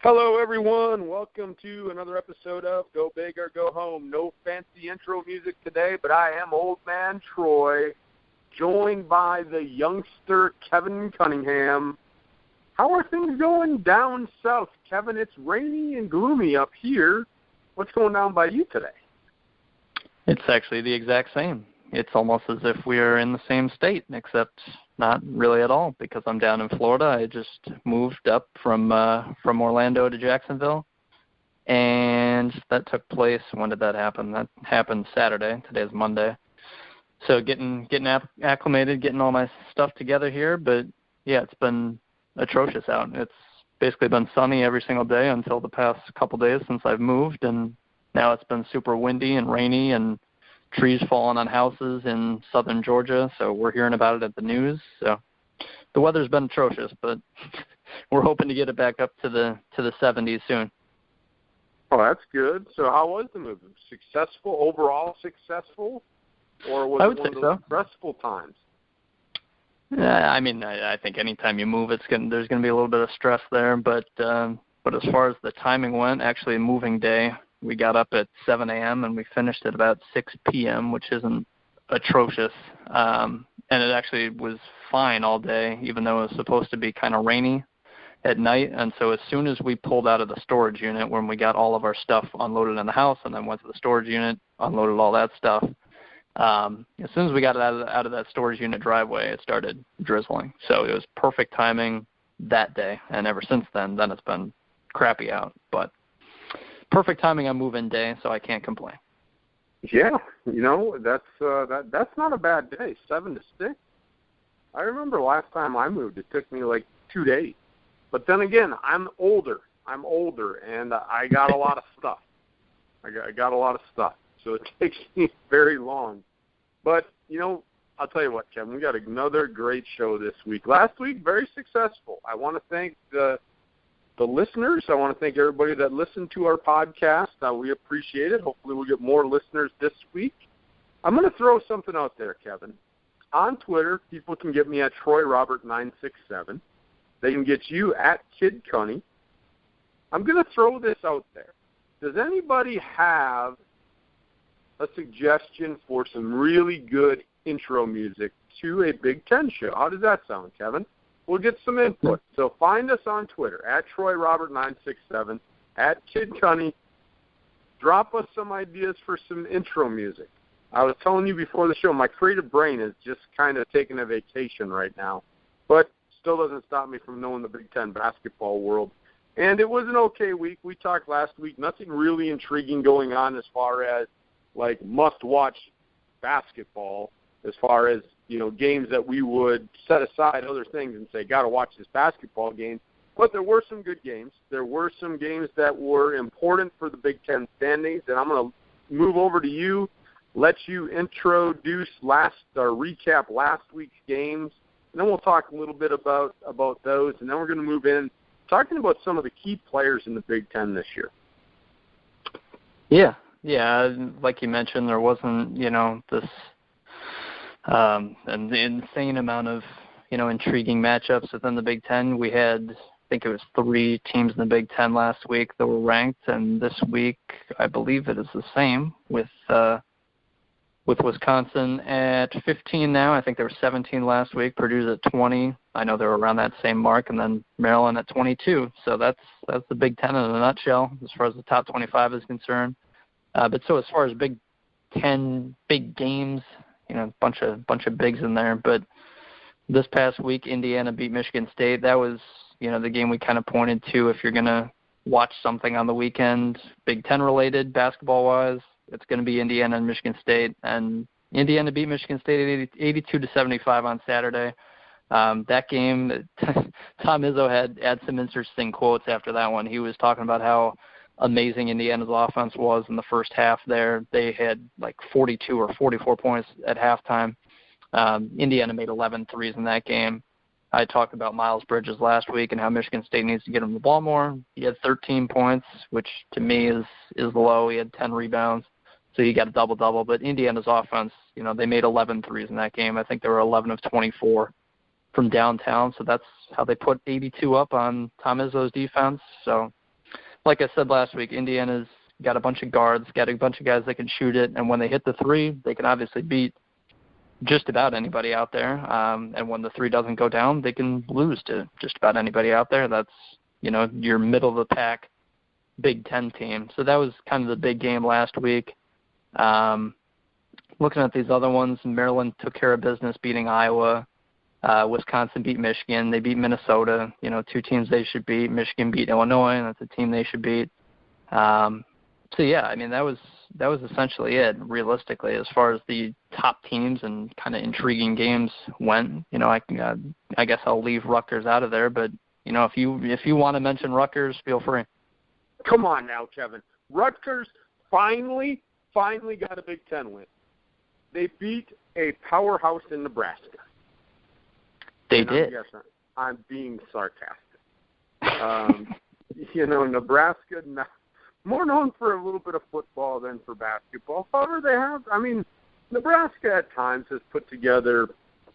Hello, everyone. Welcome to another episode of Go Big or Go Home. No fancy intro music today, but I am Old Man Troy, joined by the youngster Kevin Cunningham. How are things going down south? Kevin, it's rainy and gloomy up here. What's going down by you today? It's actually the exact same. It's almost as if we are in the same state, except not really at all, because I'm down in Florida. I just moved up from Orlando to Jacksonville, and that took place. When did that happen? That happened Saturday. Today's Monday. So getting acclimated, getting all my stuff together here. But yeah, it's been atrocious out. It's basically been sunny every single day until the past couple days since I've moved, and now it's been super windy and rainy and trees falling on houses in southern Georgia, so we're hearing about it at the news. So the weather's been atrocious, but we're hoping to get it back up to the 70s soon. Oh, that's good. So how was the move? Successful, overall successful, or was it one of those stressful times? I mean, I think anytime you move, there's going to be a little bit of stress there, but as far as the timing went, actually moving day, we got up at 7 a.m. and we finished at about 6 p.m., which isn't atrocious. And it actually was fine all day, even though it was supposed to be kind of rainy at night. And so as soon as we pulled out of the storage unit, when we got all of our stuff unloaded in the house and then went to the storage unit, unloaded all that stuff, as soon as we got it out of that storage unit driveway, it started drizzling. So it was perfect timing that day. And ever since then it's been crappy out. But perfect timing on move-in day, so I can't complain. Yeah, that's not a bad day. 7 to 6. I remember last time I moved, it took me like 2 days. But then again, I'm older, and I got a lot of stuff. I got a lot of stuff, so it takes me very long. But I'll tell you what, Kevin, we got another great show this week. Last week, very successful. I want to thank the listeners. I want to thank everybody that listened to our podcast. We appreciate it. Hopefully we'll get more listeners this week. I'm going to throw something out there, Kevin. On Twitter, people can get me at TroyRobert967. They can get you at Kid Cunny. I'm going to throw this out there. Does anybody have a suggestion for some really good intro music to a Big Ten show? How does that sound, Kevin? We'll get some input. So find us on Twitter, at TroyRobert967, at Kid Cunny. Drop us some ideas for some intro music. I was telling you before the show, my creative brain is just kind of taking a vacation right now, but still doesn't stop me from knowing the Big Ten basketball world. And it was an okay week. We talked last week. Nothing really intriguing going on as far as, like, must-watch basketball, as far as, games that we would set aside other things and say, got to watch this basketball game. But there were some good games. There were some games that were important for the Big Ten standings, and I'm going to move over to you, let you introduce recap last week's games, and then we'll talk a little bit about those, and then we're going to move in talking about some of the key players in the Big Ten this year. Yeah, like you mentioned, there wasn't, this an insane amount of, intriguing matchups within the Big Ten. We had, I think it was 3 teams in the Big Ten last week that were ranked, and this week I believe it is the same with Wisconsin at 15 now. I think there were 17 last week. Purdue's at 20. I know they're around that same mark, and then Maryland at 22. So that's the Big Ten in a nutshell as far as the top 25 is concerned. But so as far as Big Ten big games, bunch of bigs in there. But this past week, Indiana beat Michigan State. That was, the game we kind of pointed to. If you're going to watch something on the weekend, Big Ten related, basketball-wise, it's going to be Indiana and Michigan State. And Indiana beat Michigan State 82-75 on Saturday. That game, Tom Izzo had some interesting quotes after that one. He was talking about how amazing Indiana's offense was in the first half there. They had like 42 or 44 points at halftime. Indiana made 11 threes in that game. I talked about Miles Bridges last week and how Michigan State needs to get him the ball more. He had 13 points, which to me is low. He had 10 rebounds, so he got a double-double. But Indiana's offense, they made 11 threes in that game. I think they were 11 of 24 from downtown, so that's how they put 82 up on Tom Izzo's defense. So like I said last week, Indiana's got a bunch of guards, got a bunch of guys that can shoot it, and when they hit the three, they can obviously beat just about anybody out there. And when the three doesn't go down, they can lose to just about anybody out there. That's, your middle of the pack Big Ten team. So that was kind of the big game last week. Looking at these other ones, Maryland took care of business beating Iowa. Wisconsin beat Michigan. They beat Minnesota. Two teams they should beat. Michigan beat Illinois, and that's a team they should beat. So yeah, I mean that was essentially it. Realistically, as far as the top teams and kind of intriguing games went, I guess I'll leave Rutgers out of there. But if you want to mention Rutgers, feel free. Come on now, Kevin. Rutgers finally got a Big Ten win. They beat a powerhouse in Nebraska. They did. Yes, I'm being sarcastic. Nebraska, more known for a little bit of football than for basketball. However, Nebraska at times has put together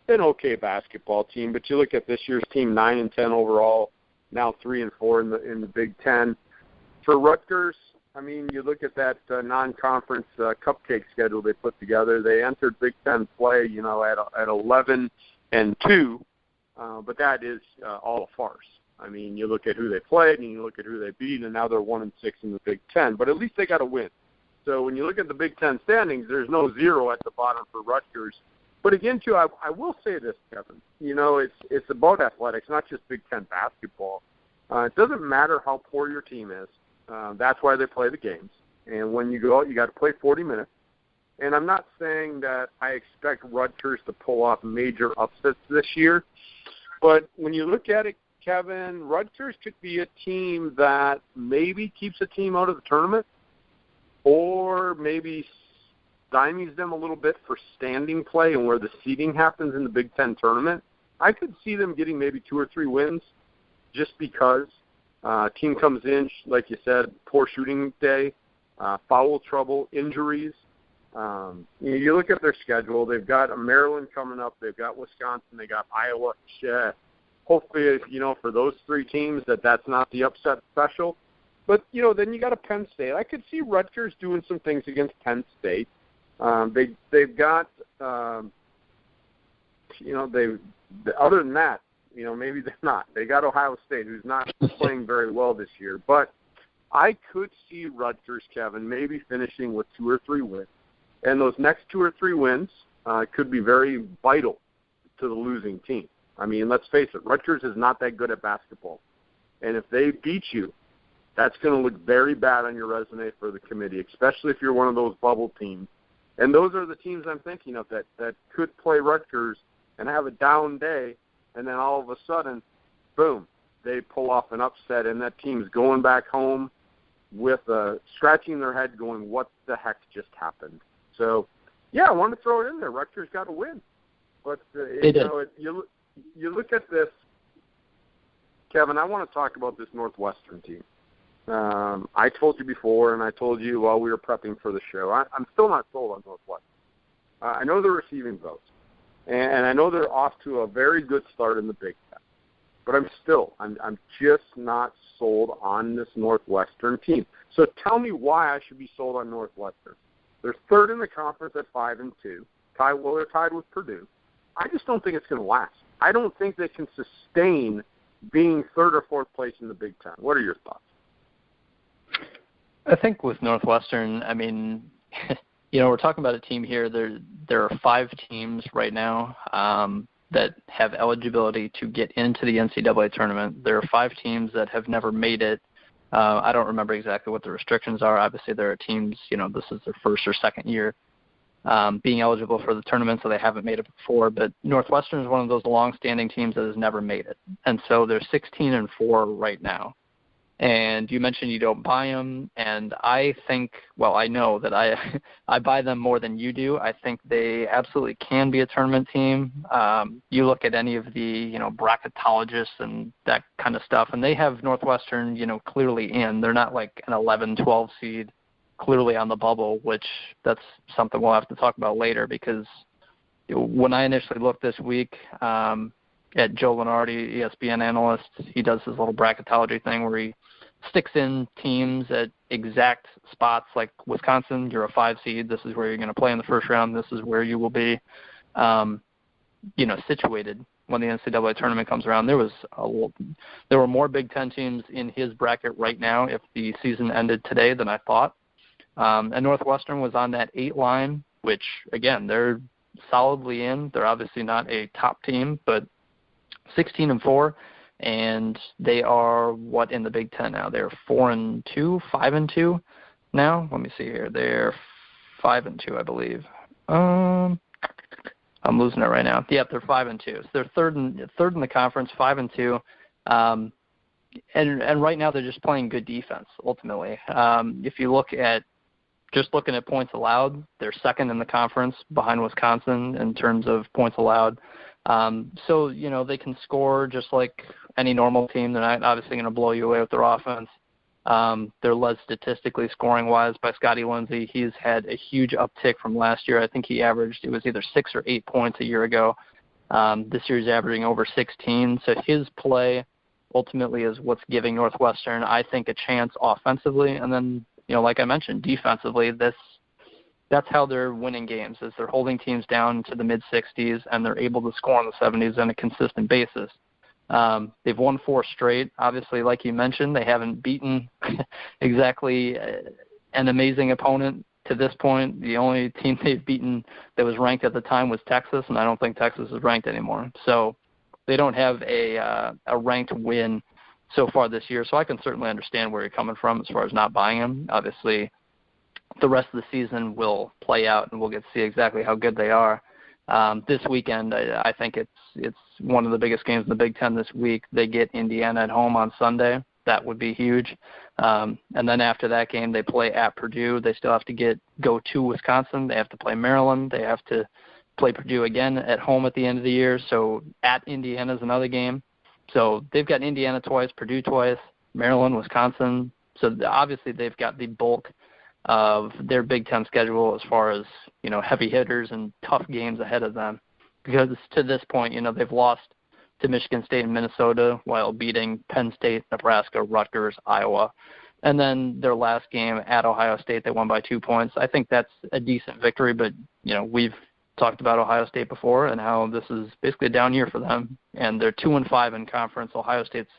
an okay basketball team, but you look at this year's team, 9-10 overall, now 3-4 in the Big Ten. For Rutgers, I mean, you look at that non-conference cupcake schedule they put together. They entered Big Ten play, at 11-2, but that is all a farce. I mean, you look at who they played and you look at who they beat, and now they're 1-6 in the Big Ten. But at least they got a win. So when you look at the Big Ten standings, there's no 0 at the bottom for Rutgers. But again, too, I will say this, Kevin. It's about athletics, not just Big Ten basketball. It doesn't matter how poor your team is. That's why they play the games. And when you go out, you got to play 40 minutes. And I'm not saying that I expect Rutgers to pull off major upsets this year. But when you look at it, Kevin, Rutgers could be a team that maybe keeps a team out of the tournament or maybe stymies them a little bit for standing play and where the seeding happens in the Big Ten tournament. I could see them getting maybe 2 or 3 wins just because team comes in, like you said, poor shooting day, foul trouble, injuries. You look at their schedule. They've got Maryland coming up. They've got Wisconsin. They got Iowa. Hopefully, for those 3 teams that's not the upset special. But, then you got a Penn State. I could see Rutgers doing some things against Penn State. They've got, other than that, maybe they're not. They got Ohio State, who's not playing very well this year. But I could see Rutgers, Kevin, maybe finishing with 2 or 3 wins. And those next 2 or 3 wins could be very vital to the losing team. I mean, let's face it, Rutgers is not that good at basketball. And if they beat you, that's going to look very bad on your resume for the committee, especially if you're one of those bubble teams. And those are the teams I'm thinking of that could play Rutgers and have a down day, and then all of a sudden, boom, they pull off an upset, and that team's going back home with scratching their head going, what the heck just happened? So, yeah, I want to throw it in there. Rutgers got to win. But, you look at this, Kevin, I want to talk about this Northwestern team. I told you before, and I told you while we were prepping for the show, I'm still not sold on Northwestern. I know they're receiving votes, and I know they're off to a very good start in the Big Ten. But I'm just not sold on this Northwestern team. So tell me why I should be sold on Northwestern. They're 3rd in the conference at 5-2. They're tied with Purdue. I just don't think it's going to last. I don't think they can sustain being 3rd or 4th place in the Big Ten. What are your thoughts? I think with Northwestern, I mean, we're talking about a team here. There are 5 teams right now that have eligibility to get into the NCAA tournament. There are 5 teams that have never made it. I don't remember exactly what the restrictions are. Obviously, there are teams, this is their 1st or 2nd year being eligible for the tournament, so they haven't made it before. But Northwestern is one of those long-standing teams that has never made it. And so they're 16-4 right now. And you mentioned you don't buy them, and I think, I know that I buy them more than you do. I think they absolutely can be a tournament team. You look at any of the, bracketologists and that kind of stuff, and they have Northwestern, clearly in. They're not like an 11, 12 seed clearly on the bubble, which that's something we'll have to talk about later, because when I initially looked this week at Joe Lenardi, ESPN analyst, he does his little bracketology thing where he sticks in teams at exact spots. Like Wisconsin, you're a 5 seed. This is where you're going to play in the first round. This is where you will be, situated when the NCAA tournament comes around. There were more Big Ten teams in his bracket right now if the season ended today than I thought. And Northwestern was on that 8 line, which, again, they're solidly in. They're obviously not a top team, but 16-4, and they are what in the Big Ten now? They're 4-2, 5-2 now. Let me see here. They're 5-2, I believe. I'm losing it right now. Yep, they're 5-2. So they're third in the conference, 5-2. And right now they're just playing good defense. Ultimately, if you look at just looking at points allowed, they're second in the conference behind Wisconsin in terms of points allowed. So, they can score just like any normal team. They're not obviously going to blow you away with their offense. They're led statistically scoring-wise by Scotty Lindsey. He's had a huge uptick from last year. I think he averaged, it was either 6 or 8 points a year ago. This year he's averaging over 16. So his play ultimately is what's giving Northwestern, I think, a chance offensively. And then, like I mentioned, defensively, that's how they're winning games, is they're holding teams down to the mid-60s, and they're able to score in the 70s on a consistent basis. They've won 4 straight. Obviously, like you mentioned, they haven't beaten exactly an amazing opponent to this point. The only team they've beaten that was ranked at the time was Texas, and I don't think Texas is ranked anymore. So they don't have a ranked win so far this year. So I can certainly understand where you're coming from as far as not buying them. Obviously, the rest of the season will play out, and we'll get to see exactly how good they are. This weekend, I think it's one of the biggest games in the Big Ten this week. They get Indiana at home on Sunday. That would be huge. And then after that game, they play at Purdue. They still have to go to Wisconsin. They have to play Maryland. They have to play Purdue again at home at the end of the year. So at Indiana is another game. So they've got Indiana twice, Purdue twice, Maryland, Wisconsin. So obviously they've got the bulk of their Big Ten schedule as far as, heavy hitters and tough games ahead of them. Because to this point, they've lost to Michigan State and Minnesota while beating Penn State, Nebraska, Rutgers, Iowa. And then their last game at Ohio State, they won by 2 points. I think that's a decent victory, but, we've talked about Ohio State before and how this is basically a down year for them. And they're 2-5 in conference. Ohio State's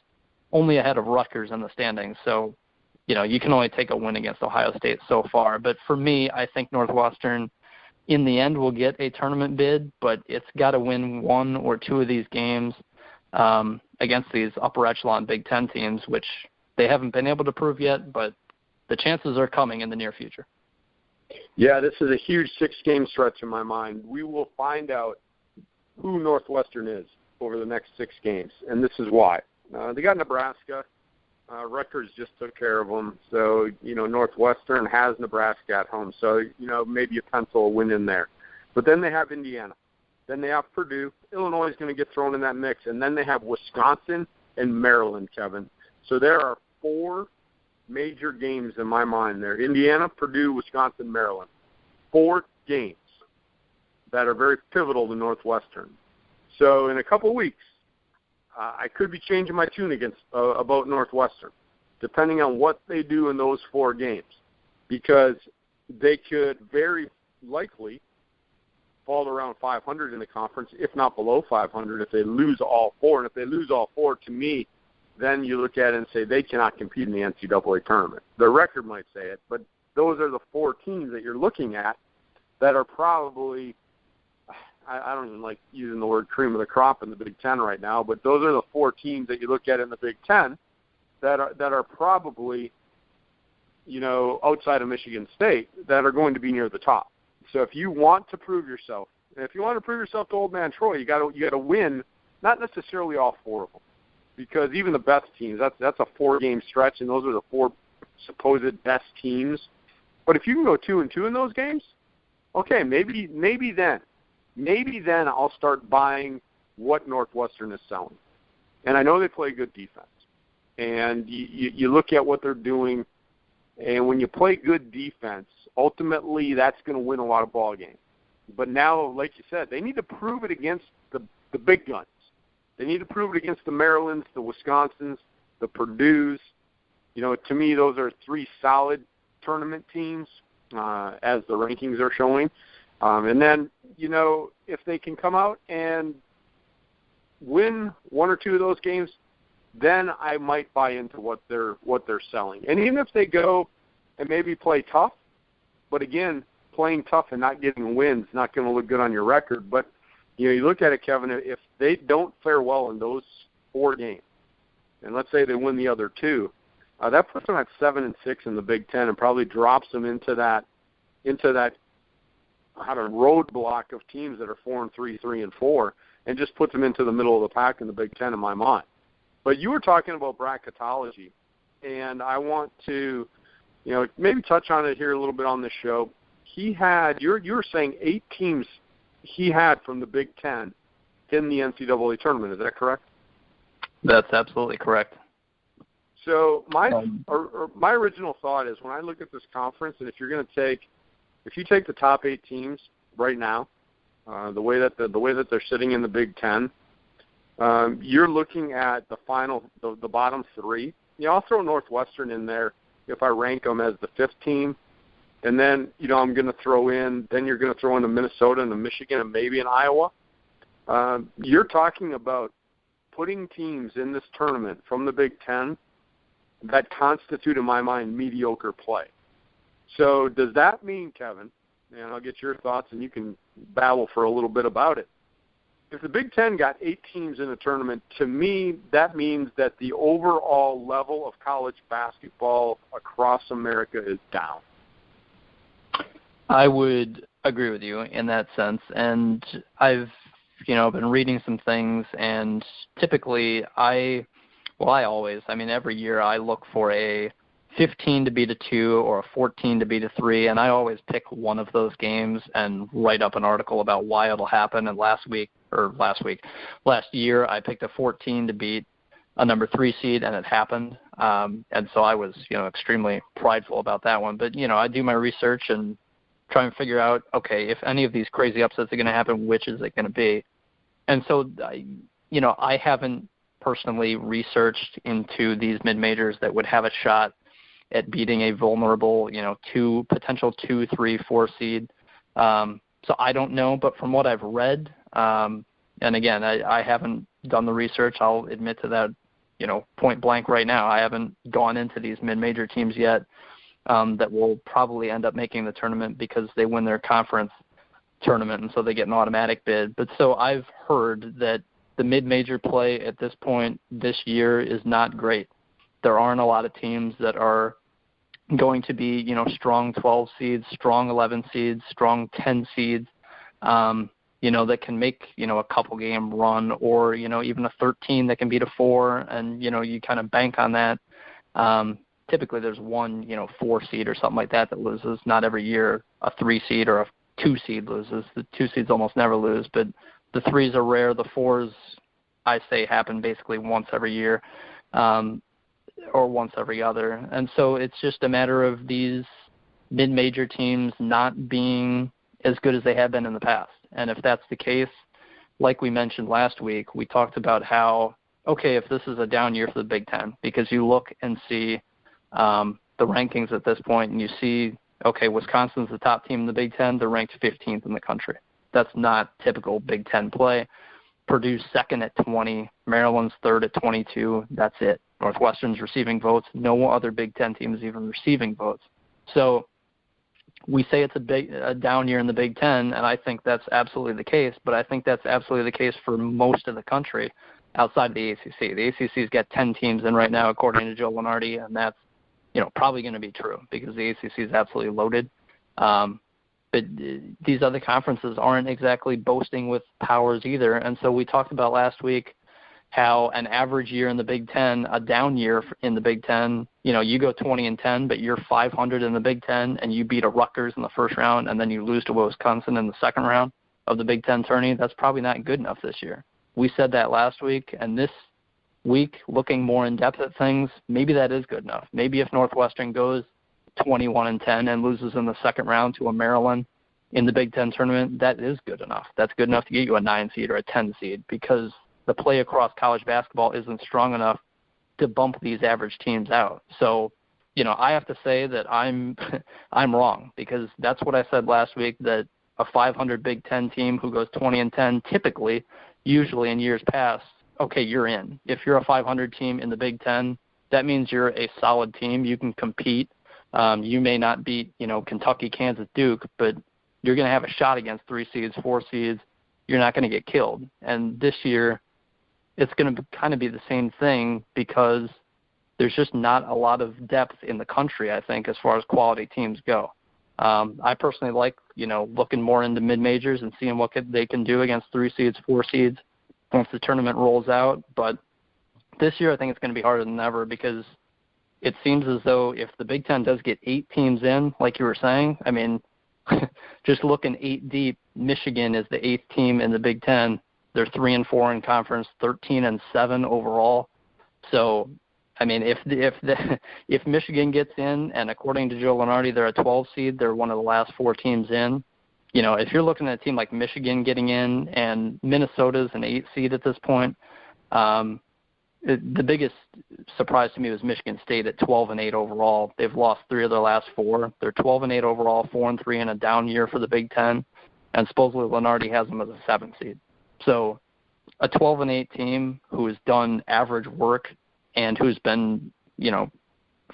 only ahead of Rutgers in the standings. So, you can only take a win against Ohio State so far. But for me, I think Northwestern, in the end, will get a tournament bid, but it's got to win 1 or 2 of these games against these upper echelon Big Ten teams, which they haven't been able to prove yet, but the chances are coming in the near future. Yeah, this is a huge 6-game stretch in my mind. We will find out who Northwestern is over the next 6 games, and this is why. They got Nebraska. Rutgers just took care of them. So, Northwestern has Nebraska at home. So, maybe a pencil a win in there. But then they have Indiana. Then they have Purdue. Illinois is going to get thrown in that mix. And then they have Wisconsin and Maryland, Kevin. So there are 4 major games in my mind there. Indiana, Purdue, Wisconsin, Maryland. 4 games that are very pivotal to Northwestern. So in a couple of weeks, I could be changing my tune about Northwestern, depending on what they do in those 4 games, because they could very likely fall around 500 in the conference, if not below 500, if they lose all 4. And if they lose all 4, to me, then you look at it and say they cannot compete in the NCAA tournament. Their record might say it, but those are the 4 teams that you're looking at that are probably, I don't even like using the word cream of the crop in the Big Ten right now, but those are the 4 teams that you look at in the Big Ten that are probably, outside of Michigan State, that are going to be near the top. So if you want to prove yourself, and if you want to prove yourself to Old Man Troy, you got to win, not necessarily all 4 of them, because even the best teams, that's a 4-game stretch, and those are the 4 supposed best teams. But if you can go 2-2 in those games, okay, maybe then I'll start buying what Northwestern is selling. And I know they play good defense. And you look at what they're doing, and when you play good defense, ultimately that's going to win a lot of ball games. But now, like you said, they need to prove it against the big guns. They need to prove it against the Marylands, the Wisconsins, the Purdues, To me, those are three solid tournament teams as the rankings are showing. And then, if they can come out and win one or two of those games, then I might buy into what they're selling. And even if they go and maybe play tough, but again, playing tough and not getting wins not going to look good on your record. But you look at it, Kevin. If they don't fare well in those 4 games, and let's say they win the other 2, that puts them at 7-6 in the Big Ten and probably drops them into that roadblock of teams that are 4-3, 3-4, and just puts them into the middle of the pack in the Big Ten in my mind. But you were talking about bracketology, and I want to, maybe touch on it here a little bit on this show. He had, you were saying 8 teams he had from the Big Ten in the NCAA tournament. Is that correct? That's absolutely correct. So my original thought is when I look at this conference, and if you take the top 8 teams right now, the way that they're sitting in the Big Ten, you're looking at the bottom 3. I'll throw Northwestern in there if I rank them as the 5th team, and then I'm going to throw in. Then you're going to throw in the Minnesota and the Michigan and maybe in Iowa. You're talking about putting teams in this tournament from the Big Ten that constitute, in my mind, mediocre play. So does that mean, Kevin, and I'll get your thoughts and you can babble for a little bit about it, if the Big Ten got 8 teams in the tournament, to me that means that the overall level of college basketball across America is down? I would agree with you in that sense, and I've been reading some things, and typically every year I look for a 15 to beat a 2 or a 14 to beat a 3, and I always pick one of those games and write up an article about why it'll happen. And last year I picked a 14 to beat a number 3 seed, and it happened. And so I was, extremely prideful about that one. But, I do my research and try and figure out, okay, if any of these crazy upsets are going to happen, which is it going to be? And so, I haven't personally researched into these mid-majors that would have a shot at beating a vulnerable, potential 2, 3, 4 seed. So I don't know, but from what I've read, and again, I haven't done the research. I'll admit to that, point blank right now. I haven't gone into these mid-major teams yet that will probably end up making the tournament because they win their conference tournament, and so they get an automatic bid. But so I've heard that the mid-major play at this point this year is not great. There aren't a lot of teams that are going to be, strong 12 seeds, strong 11 seeds, strong 10 seeds, that can make, a couple game run, or, even a 13 that can beat a 4, and, you kind of bank on that. Typically there's one, 4 seed or something like that loses. Not every year a 3 seed or a 2 seed loses. The 2 seeds almost never lose, but the 3s are rare. The 4s, I say, happen basically once every year. Or once every other. And so it's just a matter of these mid-major teams not being as good as they have been in the past. And if that's the case, like we mentioned last week, we talked about how, okay, if this is a down year for the Big Ten, because you look and see the rankings at this point and you see, okay, Wisconsin's the top team in the Big Ten, they're ranked 15th in the country. That's not typical Big Ten play. Purdue's second at 20, Maryland's third at 22, that's it. Northwestern's receiving votes. No other Big Ten team is even receiving votes. So we say it's a down year in the Big Ten, and I think that's absolutely the case, but I think that's absolutely the case for most of the country outside of the ACC. The ACC's got 10 teams in right now, according to Joe Lunardi, and that's probably going to be true because the ACC is absolutely loaded. But these other conferences aren't exactly boasting with powers either. And so we talked about last week how an average year in the Big Ten, a down year in the Big Ten, you go 20-10, but you're 500 in the Big Ten and you beat a Rutgers in the first round and then you lose to Wisconsin in the second round of the Big Ten tourney. That's probably not good enough this year. We said that last week, and this week, looking more in depth at things, maybe that is good enough. Maybe if Northwestern goes 21-10 and loses in the second round to a Maryland in the Big Ten tournament, that is good enough. That's good enough to get you a 9 seed or a 10 seed because the play across college basketball isn't strong enough to bump these average teams out. So, I have to say that I'm wrong, because that's what I said last week, that a 500 Big Ten team who goes 20-10, typically, usually in years past, okay, you're in. If you're a 500 team in the Big Ten, that means you're a solid team. You can compete. You may not beat, Kentucky, Kansas, Duke, but you're going to have a shot against 3 seeds, 4 seeds. You're not going to get killed. And this year, it's going to kind of be the same thing, because there's just not a lot of depth in the country, I think, as far as quality teams go. I personally like, looking more into mid-majors and seeing what they can do against 3 seeds, 4 seeds once the tournament rolls out. But this year I think it's going to be harder than ever, because it seems as though if the Big Ten does get 8 teams in, like you were saying, I mean, just looking 8 deep, Michigan is the 8th team in the Big Ten. They're 3-4 in conference, 13-7 overall. So, I mean, if Michigan gets in, and according to Joe Lunardi, they're a 12 seed, they're one of the last 4 teams in. If you're looking at a team like Michigan getting in, and Minnesota's an 8 seed at this point, the biggest surprise to me was Michigan State at 12-8 overall. They've lost 3 of their last 4. They're 12-8 overall, 4-3 in a down year for the Big Ten, and supposedly Lunardi has them as a 7 seed. So a 12-8 team who has done average work and who's been,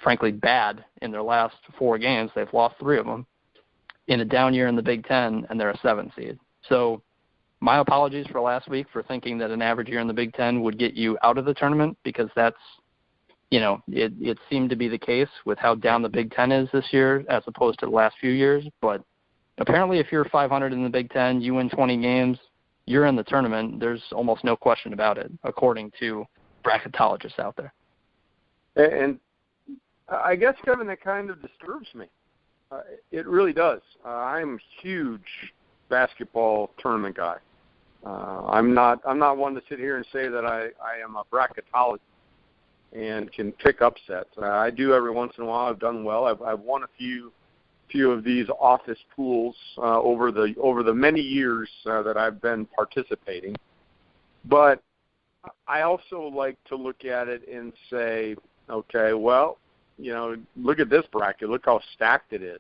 frankly bad in their last 4 games, they've lost 3 of them, in a down year in the Big Ten, and they're a 7 seed. So my apologies for last week for thinking that an average year in the Big Ten would get you out of the tournament, because that's, it seemed to be the case with how down the Big Ten is this year as opposed to the last few years. But apparently if you're 500 in the Big Ten, you win 20 games, you're in the tournament. There's almost no question about it, according to bracketologists out there. And I guess, Kevin, that kind of disturbs me. It really does. I'm a huge basketball tournament guy. I'm not one to sit here and say that I am a bracketologist and can pick upsets. I do every once in a while. I've done well. I've won a few of these office pools over the many years that I've been participating. But I also like to look at it and say, okay, well, look at this bracket. Look how stacked it is.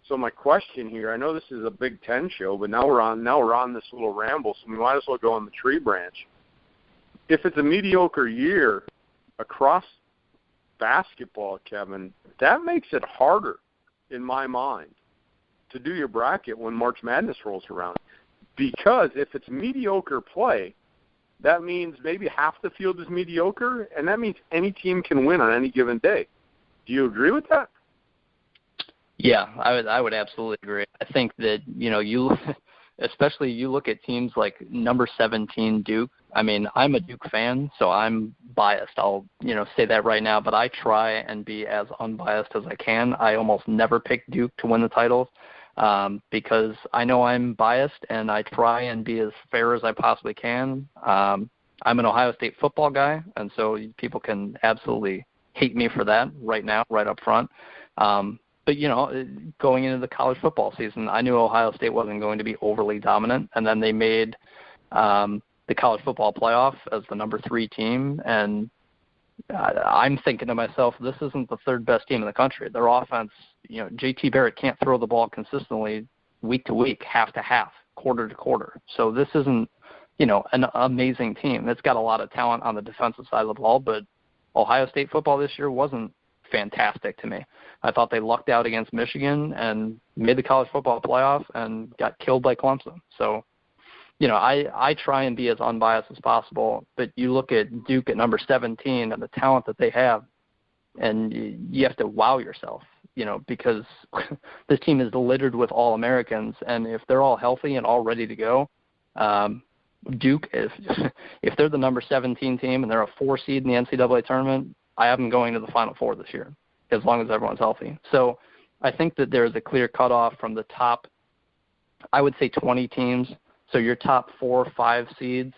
So my question here, I know this is a Big Ten show, but now we're on this little ramble, so we might as well go on the tree branch. If it's a mediocre year across basketball, Kevin, that makes it harder, in my mind, to do your bracket when March Madness rolls around. Because if it's mediocre play, that means maybe half the field is mediocre, and that means any team can win on any given day. Do you agree with that? Yeah, I would absolutely agree. I think that, you look at teams like number 17 Duke. I mean, I'm a Duke fan, so I'm biased. I'll, say that right now, but I try and be as unbiased as I can. I almost never pick Duke to win the titles because I know I'm biased, and I try and be as fair as I possibly can. I'm an Ohio State football guy, and so people can absolutely hate me for that right now, right up front. But, going into the college football season, I knew Ohio State wasn't going to be overly dominant, and then they made the college football playoff as the number 3 team, and I'm thinking to myself, this isn't the 3rd best team in the country. Their offense, JT Barrett can't throw the ball consistently week to week, half to half, quarter to quarter. So this isn't, an amazing team. It's got a lot of talent on the defensive side of the ball, but Ohio State football this year wasn't fantastic to me. I thought they lucked out against Michigan and made the college football playoff and got killed by Clemson. So, I try and be as unbiased as possible, but you look at Duke at number 17 and the talent that they have, and you have to wow yourself, because this team is littered with All-Americans, and if they're all healthy and all ready to go, Duke, if they're the number 17 team and they're a 4 seed in the NCAA tournament, I have them going to the Final Four this year, as long as everyone's healthy. So I think that there's a clear cutoff from the top, I would say 20 teams. So your top 4 or 5 seeds,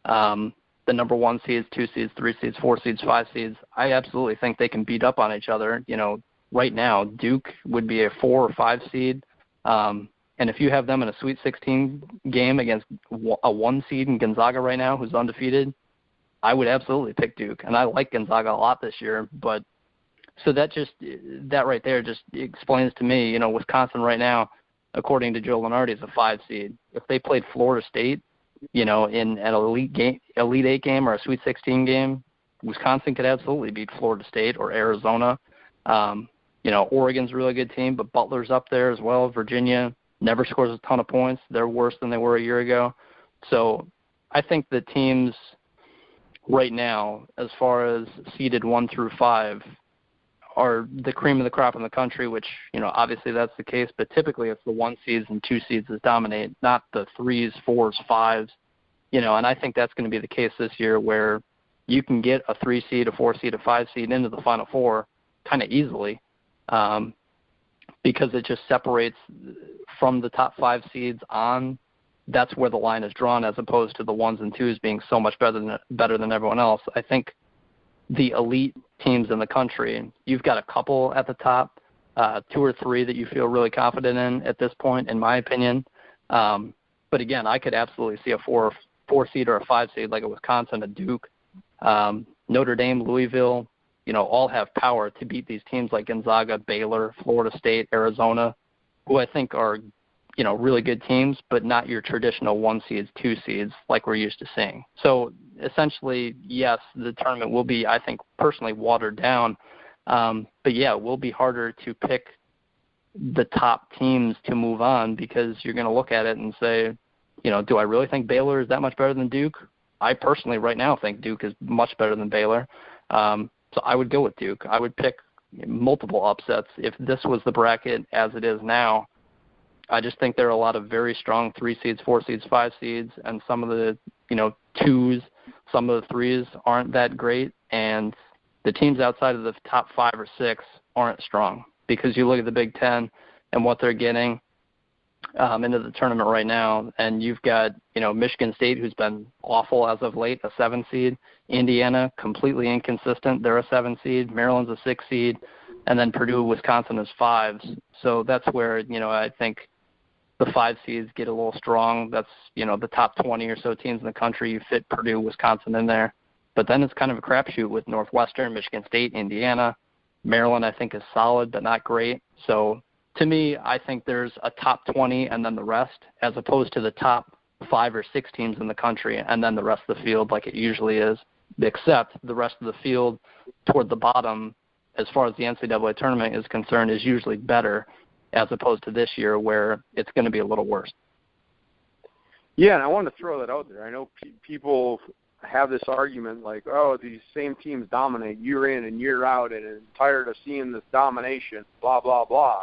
the number 1 seeds, 2 seeds, 3 seeds, 4 seeds, 5 seeds, I absolutely think they can beat up on each other. Right now, Duke would be a 4 or 5 seed. And if you have them in a Sweet 16 game against a 1 seed in Gonzaga right now, who's undefeated, I would absolutely pick Duke, and I like Gonzaga a lot this year. But so that right there just explains to me, Wisconsin right now, according to Joe Lunardi, is a 5 seed. If they played Florida State, in an Elite 8 game or a Sweet 16 game, Wisconsin could absolutely beat Florida State or Arizona. Oregon's a really good team, but Butler's up there as well. Virginia never scores a ton of points. They're worse than they were a year ago. So I think the teams right now, as far as seeded 1 through 5, are the cream of the crop in the country, which, obviously that's the case, but typically it's the 1 seeds and 2 seeds that dominate, not the 3s, 4s, 5s, and I think that's going to be the case this year where you can get a 3 seed, a 4 seed, a 5 seed into the Final Four kind of easily because it just separates from the top 5 seeds on. That's where the line is drawn as opposed to the 1s and 2s being so much better than everyone else. I think the elite teams in the country, you've got a couple at the top, 2 or 3 that you feel really confident in at this point, in my opinion. But again, I could absolutely see a 4 seed or a 5 seed like a Wisconsin, a Duke, Notre Dame, Louisville, all have power to beat these teams like Gonzaga, Baylor, Florida State, Arizona, who I think are, really good teams, but not your traditional 1 seeds, 2 seeds like we're used to seeing. So essentially, yes, the tournament will be, I think, personally watered down. But yeah, it will be harder to pick the top teams to move on because you're going to look at it and say, do I really think Baylor is that much better than Duke? I personally right now think Duke is much better than Baylor. So I would go with Duke. I would pick multiple upsets. If this was the bracket as it is now, I just think there are a lot of very strong 3 seeds, 4 seeds, 5 seeds, and some of the, 2s, some of the 3s aren't that great, and the teams outside of the top 5 or 6 aren't strong because you look at the Big Ten and what they're getting into the tournament right now, and you've got, Michigan State, who's been awful as of late, a 7 seed, Indiana, completely inconsistent, they're a 7 seed, Maryland's a 6 seed, and then Purdue, Wisconsin is 5s. So that's where, I think the 5 seeds get a little strong. That's, the top 20 or so teams in the country. You fit Purdue, Wisconsin in there. But then it's kind of a crapshoot with Northwestern, Michigan State, Indiana. Maryland, I think, is solid but not great. So to me, I think there's a top 20 and then the rest, as opposed to the top 5 or 6 teams in the country and then the rest of the field like it usually is, except the rest of the field toward the bottom, as far as the NCAA tournament is concerned, is usually better as opposed to this year where it's going to be a little worse. Yeah, and I want to throw that out there. I know people have this argument like, oh, these same teams dominate year in and year out, and I'm tired of seeing this domination, blah, blah, blah.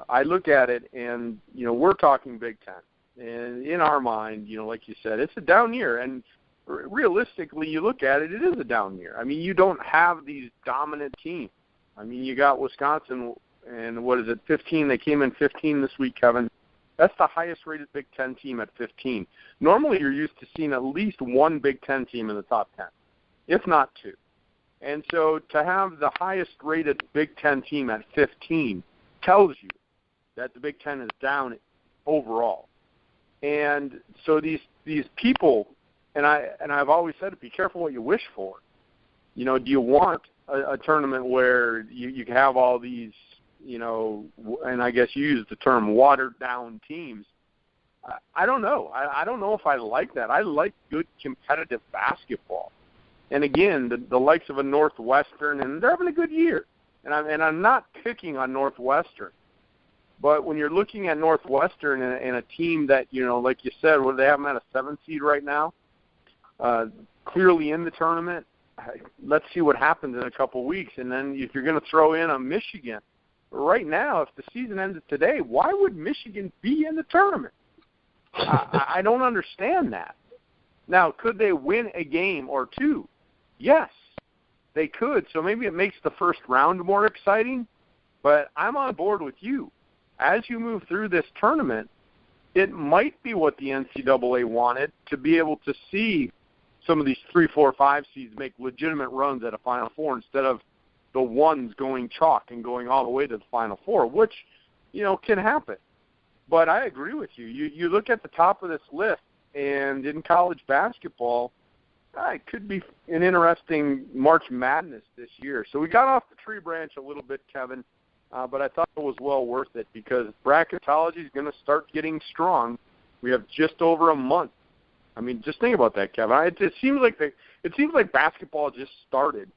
I look at it, and, we're talking Big Ten. And in our mind, like you said, it's a down year. And realistically, you look at it, it is a down year. I mean, you don't have these dominant teams. I mean, you got Wisconsin, and what is it, 15? They came in 15 this week, Kevin. That's the highest-rated Big Ten team at 15. Normally, you're used to seeing at least one Big Ten team in the top 10, if not 2. And so to have the highest-rated Big Ten team at 15 tells you that the Big Ten is down overall. And so these people, and I've always said, be careful what you wish for. Do you want a tournament where you have all these, and I guess you use the term watered-down teams? I don't know. I don't know if I like that. I like good competitive basketball. And again, the likes of a Northwestern, and they're having a good year. And I'm not picking on Northwestern. But when you're looking at Northwestern and a team that, like you said, they have them at a 7 seed right now, clearly in the tournament, let's see what happens in a couple weeks. And then if you're going to throw in a Michigan, right now, if the season ended today, why would Michigan be in the tournament? I don't understand that. Now, could they win a game or 2? Yes, they could. So maybe it makes the first round more exciting. But I'm on board with you. As you move through this tournament, it might be what the NCAA wanted, to be able to see some of these 3, 4, 5 seeds make legitimate runs at a Final Four instead of the ones going chalk and going all the way to the Final Four, which, can happen. But I agree with you. You look at the top of this list, and in college basketball, it could be an interesting March Madness this year. So we got off the tree branch a little bit, Kevin, but I thought it was well worth it because bracketology is going to start getting strong. We have just over a month. I mean, just think about that, Kevin. It seems like basketball just started,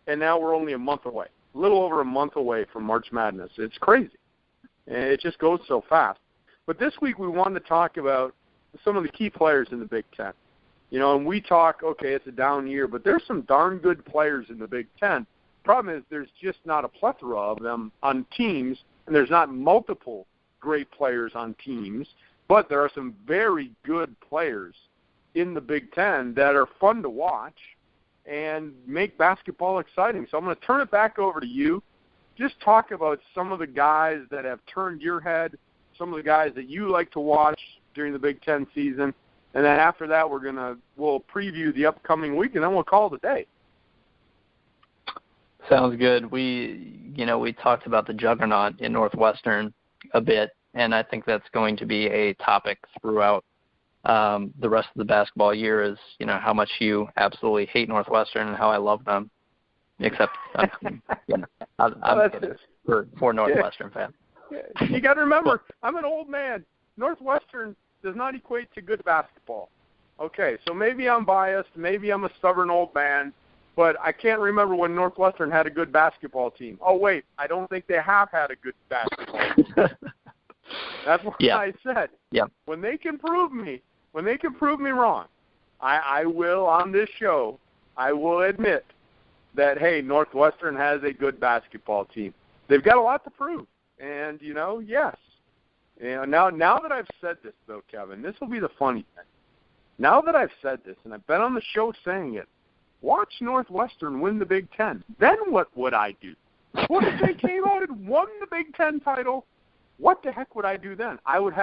and now we're only a month away, a little over a month away from March Madness. It's crazy, and it just goes so fast. But this week we wanted to talk about some of the key players in the Big Ten. You know, and we talk, okay, it's a down year, but there's some darn good players in the Big Ten. Problem is there's just not a plethora of them on teams, and there's not multiple great players on teams, but there are some very good players in the Big Ten that are fun to watch and make basketball exciting. So I'm going to turn it back over to you. Just talk about some of the guys that have turned your head, some of the guys that you like to watch during the Big Ten season. And then after that, we'll preview the upcoming week, and then we'll call it a day. Sounds good. We talked about the juggernaut in Northwestern a bit, and I think that's going to be a topic throughout the rest of the basketball year is, how much you absolutely hate Northwestern and how I love them, except I'm kidding for Northwestern fans. You got to remember, I'm an old man. Northwestern does not equate to good basketball. Okay, so maybe I'm biased, maybe I'm a stubborn old man, but I can't remember when Northwestern had a good basketball team. Oh, wait, I don't think they have had a good basketball team. That's what I said. Yeah. When they can prove me wrong, I will, on this show, I will admit that, hey, Northwestern has a good basketball team. They've got a lot to prove. And, yes. Now that I've said this, though, Kevin, this will be the funny thing. Now that I've said this, and I've been on the show saying it, watch Northwestern win the Big Ten. Then what would I do? What if they came out and won the Big Ten title? What the heck would I do then? I would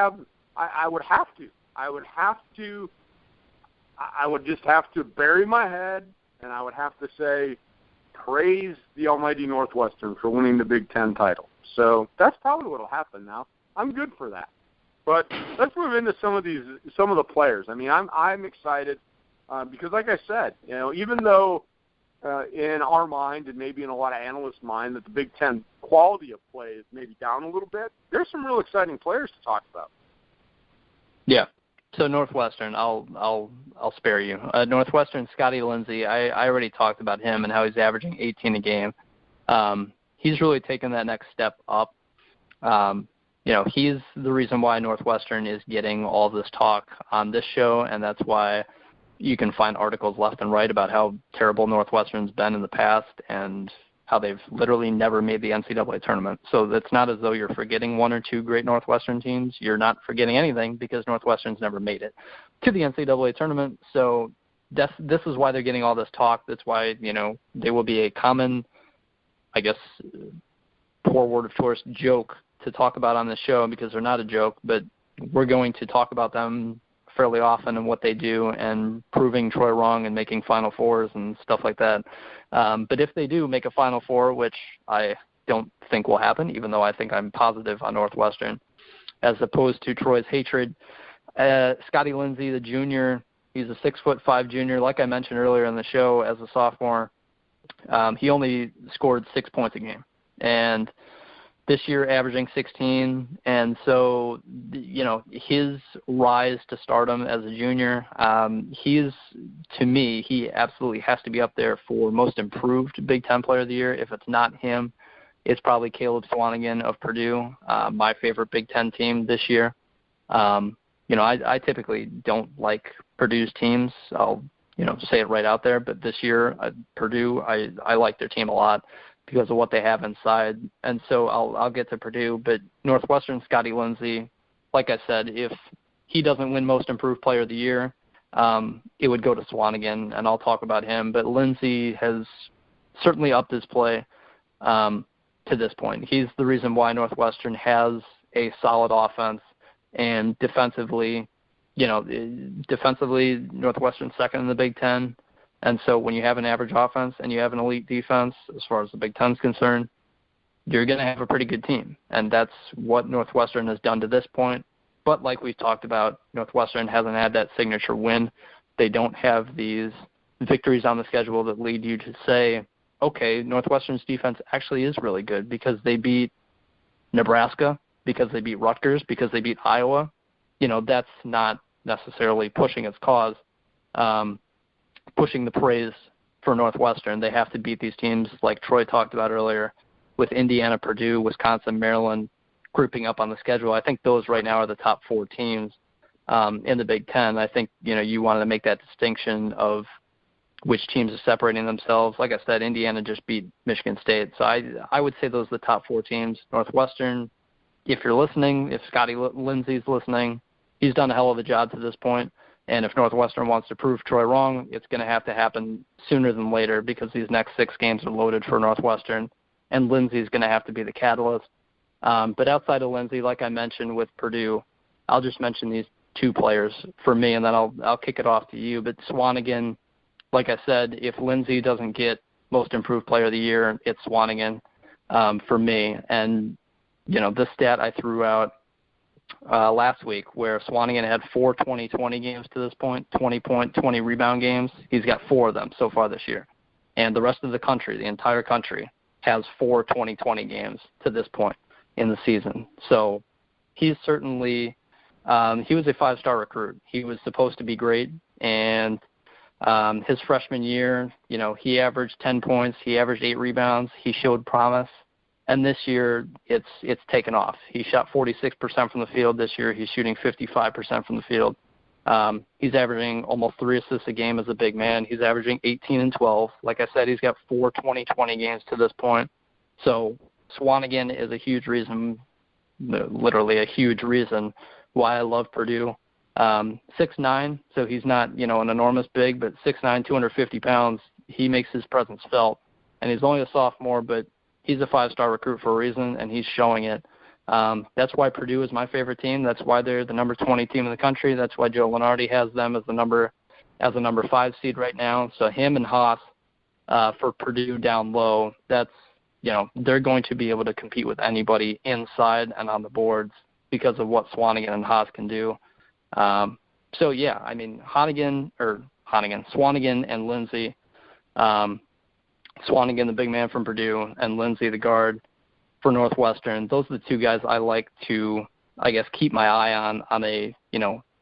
just have to bury my head, and I would have to say, praise the almighty Northwestern for winning the Big Ten title. So that's probably what will happen now. I'm good for that. But let's move into some of the players. I mean, I'm excited because, like I said, even though in our mind and maybe in a lot of analysts' mind that the Big Ten quality of play is maybe down a little bit, there's some real exciting players to talk about. Yeah. So Northwestern, I'll spare you. Northwestern, Scotty Lindsey, I already talked about him and how he's averaging 18 a game. He's really taken that next step up. He's the reason why Northwestern is getting all this talk on this show, and that's why you can find articles left and right about how terrible Northwestern's been in the past and how they've literally never made the NCAA tournament. So it's not as though you're forgetting one or two great Northwestern teams. You're not forgetting anything because Northwestern's never made it to the NCAA tournament. So this is why they're getting all this talk. That's why, they will be a common, I guess, poor word of choice, joke to talk about on this show because they're not a joke, but we're going to talk about them fairly often and what they do and proving Troy wrong and making Final Fours and stuff like that. But if they do make a Final Four, which I don't think will happen, even though I think I'm positive on Northwestern, as opposed to Troy's hatred, Scotty Lindsey, the junior, he's a 6'5" junior. Like I mentioned earlier in the show, as a sophomore, he only scored 6 points a game. And this year averaging 16, and so, his rise to stardom as a junior, to me, he absolutely has to be up there for most improved Big Ten player of the year. If it's not him, it's probably Caleb Swanigan of Purdue, my favorite Big Ten team this year. I typically don't like Purdue's teams. I'll, say it right out there, but this year, Purdue, I like their team a lot because of what they have inside. And so I'll get to Purdue. But Northwestern, Scotty Lindsey, like I said, if he doesn't win Most Improved Player of the Year, it would go to Swanigan, and I'll talk about him. But Lindsey has certainly upped his play to this point. He's the reason why Northwestern has a solid offense, and defensively, Northwestern's second in the Big Ten. And so when you have an average offense and you have an elite defense, as far as the Big Ten's concerned, you're going to have a pretty good team. And that's what Northwestern has done to this point. But like we've talked about, Northwestern hasn't had that signature win. They don't have these victories on the schedule that lead you to say, okay, Northwestern's defense actually is really good because they beat Nebraska, because they beat Rutgers, because they beat Iowa. That's not necessarily pushing its cause, pushing the praise for Northwestern. They have to beat these teams like Troy talked about earlier with Indiana, Purdue, Wisconsin, Maryland grouping up on the schedule. I think those right now are the top 4 teams in the Big Ten. I think, you wanted to make that distinction of which teams are separating themselves. Like I said, Indiana just beat Michigan State. So I would say those are the top 4 teams. Northwestern, if you're listening, if Scotty Lindsey's listening, he's done a hell of a job to this point. And if Northwestern wants to prove Troy wrong, it's going to have to happen sooner than later because these next 6 games are loaded for Northwestern, and Lindsey's going to have to be the catalyst. But outside of Lindsey, like I mentioned with Purdue, I'll just mention these 2 players for me, and then I'll kick it off to you. But Swanigan, like I said, if Lindsey doesn't get Most Improved Player of the Year, it's Swanigan for me. And, this stat I threw out last week where Swanigan had 4 20-20 games to this point, 20-point, 20-rebound games. He's got 4 of them so far this year. And the rest of the country, the entire country, has 4 20-20 games to this point in the season. So he's certainly he was a 5-star recruit. He was supposed to be great, and his freshman year, he averaged 10 points. He averaged 8 rebounds. He showed promise. And this year, it's taken off. He shot 46% from the field this year. He's shooting 55% from the field. He's averaging almost 3 assists a game as a big man. He's averaging 18 and 12. Like I said, he's got 4 20-20 games to this point. So Swanigan is a huge reason, literally a huge reason, why I love Purdue. 6'9", so he's not, an enormous big, but 6'9", 250 pounds. He makes his presence felt. And he's only a sophomore, but he's a 5-star recruit for a reason, and he's showing it. That's why Purdue is my favorite team. That's why they're the number 20 team in the country. That's why Joe Lunardi has them as the number 5 seed right now. So him and Haas for Purdue down low, that's, they're going to be able to compete with anybody inside and on the boards because of what Swanigan and Haas can do. So, yeah, I mean, Swanigan and Lindsey, Swanigan, the big man from Purdue, and Lindsey, the guard for Northwestern. Those are the 2 guys I like to, I guess, keep my eye on a,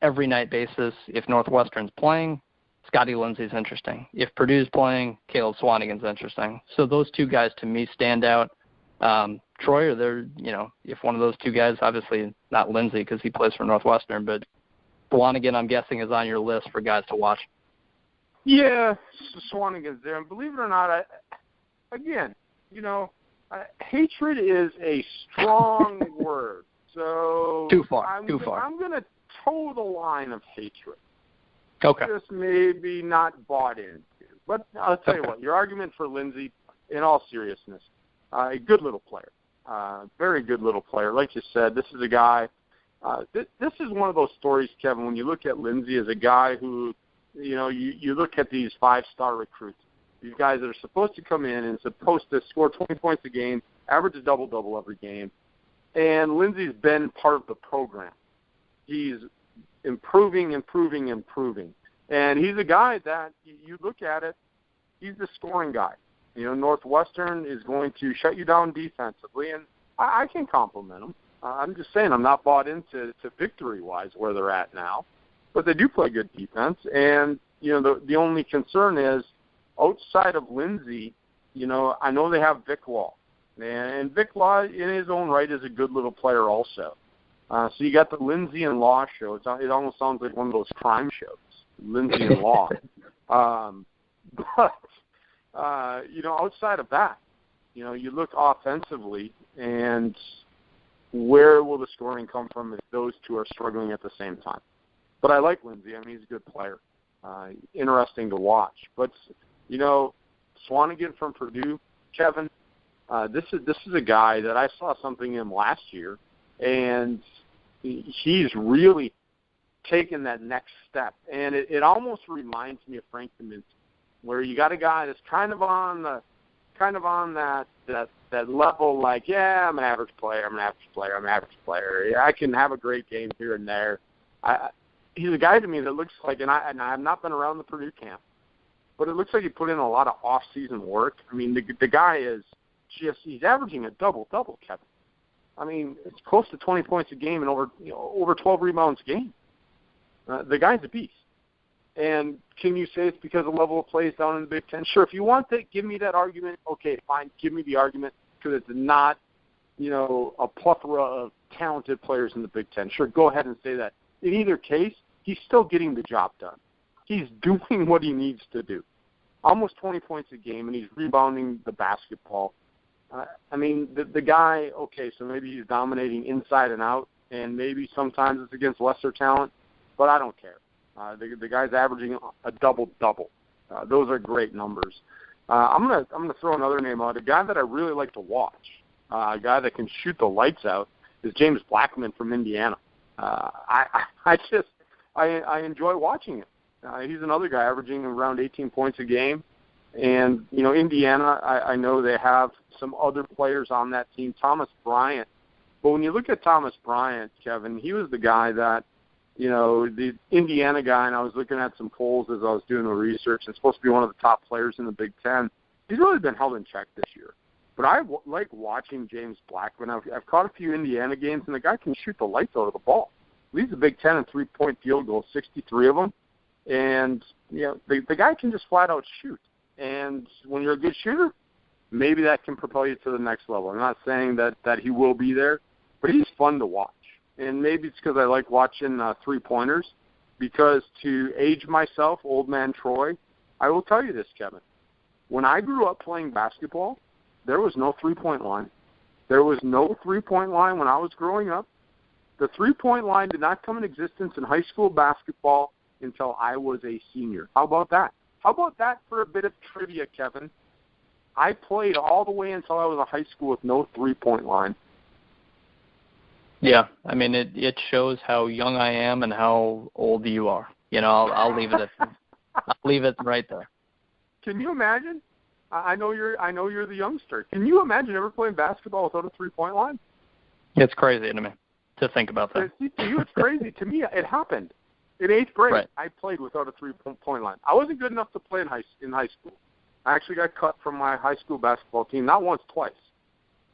every night basis. If Northwestern's playing, Scotty Lindsey's interesting. If Purdue's playing, Caleb Swanigan's interesting. So those 2 guys to me stand out. Troy, or they're, if one of those 2 guys, obviously not Lindsey because he plays for Northwestern, but Swanigan, I'm guessing, is on your list for guys to watch. Yeah, Swanigan's there. And believe it or not, hatred is a strong word. So Too far. I'm going to toe the line of hatred. Okay. Just maybe not bought into. But I'll tell you what, your argument for Lindsey, in all seriousness, a good little player. Very good little player. Like you said, this is a guy, this is one of those stories, Kevin, when you look at Lindsey as a guy who, you look at these 5-star recruits, these guys that are supposed to come in and supposed to score 20 points a game, average a double-double every game, and Lindsey's been part of the program. He's improving, and he's a guy that you look at it, he's the scoring guy. Northwestern is going to shut you down defensively, and I can compliment him. I'm just saying I'm not bought into victory-wise where they're at now. But they do play good defense, and, the only concern is outside of Lindsey, I know they have Vic Law. And Vic Law, in his own right, is a good little player also. So you got the Lindsey and Law show. It almost sounds like one of those crime shows, Lindsey and Law. But outside of that, you look offensively, and where will the scoring come from if those 2 are struggling at the same time? But I like Lindsey. I mean, he's a good player. Interesting to watch. But, Swanigan from Purdue, Kevin, this is a guy that I saw something in last year, and he's really taken that next step. And it almost reminds me of Frank Kaminsky, where you got a guy that's kind of on that level, like, yeah, I'm an average player. Yeah, I can have a great game here and there. He's a guy to me that looks like, and I've not been around the Purdue camp, but it looks like he put in a lot of off-season work. I mean, the guy is just, he's averaging a double-double, Kevin. I mean, it's close to 20 points a game and over 12 rebounds a game. The guy's a beast. And can you say it's because of the level of plays down in the Big Ten? Sure, if you want to give me that argument, okay, fine, give me the argument, because it's not, a plethora of talented players in the Big Ten. Sure, go ahead and say that. In either case, he's still getting the job done. He's doing what he needs to do. Almost 20 points a game, and he's rebounding the basketball. I mean, the guy, okay, so maybe he's dominating inside and out, and maybe sometimes it's against lesser talent, but I don't care. The guy's averaging a double-double. Those are great numbers. I'm gonna throw another name out. A guy that I really like to watch, a guy that can shoot the lights out, is James Blackman from Indiana. I enjoy watching him. He's another guy averaging around 18 points a game. And, Indiana, I know they have some other players on that team, Thomas Bryant. But when you look at Thomas Bryant, Kevin, he was the guy that, the Indiana guy, and I was looking at some polls as I was doing the research, and supposed to be one of the top players in the Big Ten. He's really been held in check this year. But I like watching James Blackman. I've caught a few Indiana games, and the guy can shoot the lights out of the ball. Leads the Big Ten in three-point field goals, 63 of them. And, the guy can just flat-out shoot. And when you're a good shooter, maybe that can propel you to the next level. I'm not saying that he will be there, but he's fun to watch. And maybe it's because I like watching three-pointers, because to age myself, old man Troy, I will tell you this, Kevin. When I grew up playing basketball, there was no three-point line. There was no three-point line when I was growing up. The three-point line did not come in existence in high school basketball until I was a senior. How about that? How about that for a bit of trivia, Kevin? I played all the way until I was in high school with no three-point line. Yeah, I mean, it shows how young I am and how old you are. I'll leave it I'll leave it right there. Can you imagine? I know you're the youngster. Can you imagine ever playing basketball without a three-point line? It's crazy to me to think about that. See, to you, it's crazy. To me, it happened. In 8th grade, right. I played without a three-point line. I wasn't good enough to play in high school. I actually got cut from my high school basketball team, not once, twice.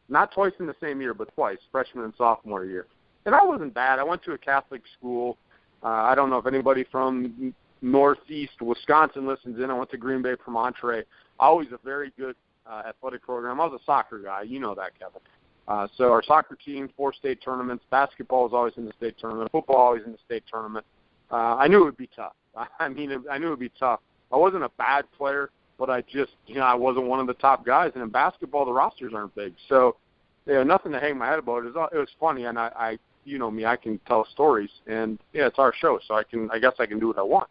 Not twice in the same year, but twice, freshman and sophomore year. And I wasn't bad. I went to a Catholic school. I don't know if anybody from northeast Wisconsin listens in. I went to Green Bay Promontory. Always a very good athletic program. I was a soccer guy. You know that, Kevin. So our soccer team, 4 state tournaments. Basketball was always in the state tournament. Football always in the state tournament. I knew it would be tough. I knew it would be tough. I wasn't a bad player, but I just, I wasn't one of the top guys. And in basketball, the rosters aren't big. So, nothing to hang my head about. It was funny, and I you know me, I can tell stories. And, it's our show, so I guess I can do what I want.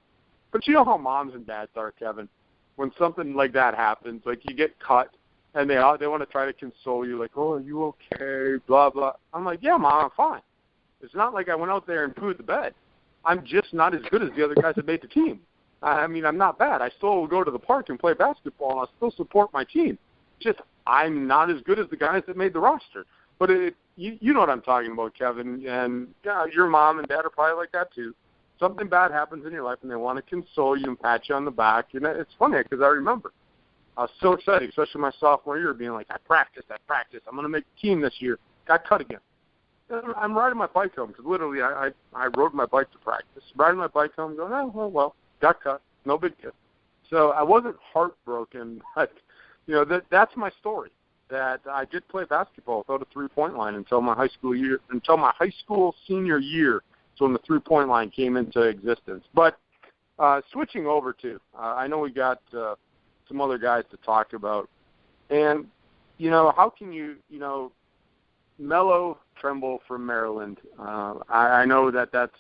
But you know how moms and dads are, Kevin. When something like that happens, like you get cut, and they want to try to console you, like, oh, are you okay, blah, blah. I'm like, yeah, Mom, I'm fine. It's not like I went out there and pooed the bed. I'm just not as good as the other guys that made the team. I mean, I'm not bad. I still will go to the park and play basketball, and I'll still support my team. Just I'm not as good as the guys that made the roster. But you know what I'm talking about, Kevin, and your mom and dad are probably like that too. Something bad happens in your life, and they want to console you and pat you on the back. And it's funny because I remember I was so excited, especially my sophomore year, being like, I practiced. I'm going to make the team this year. Got cut again. I'm riding my bike home because literally I rode my bike to practice. Riding my bike home, going, oh, well, got cut. No big deal. So I wasn't heartbroken, but, that's my story, that I did play basketball without a three-point line until my high school senior year. So when the three-point line came into existence. But switching over to, I know we got some other guys to talk about. And, how can you, Melo Trimble from Maryland, I know that's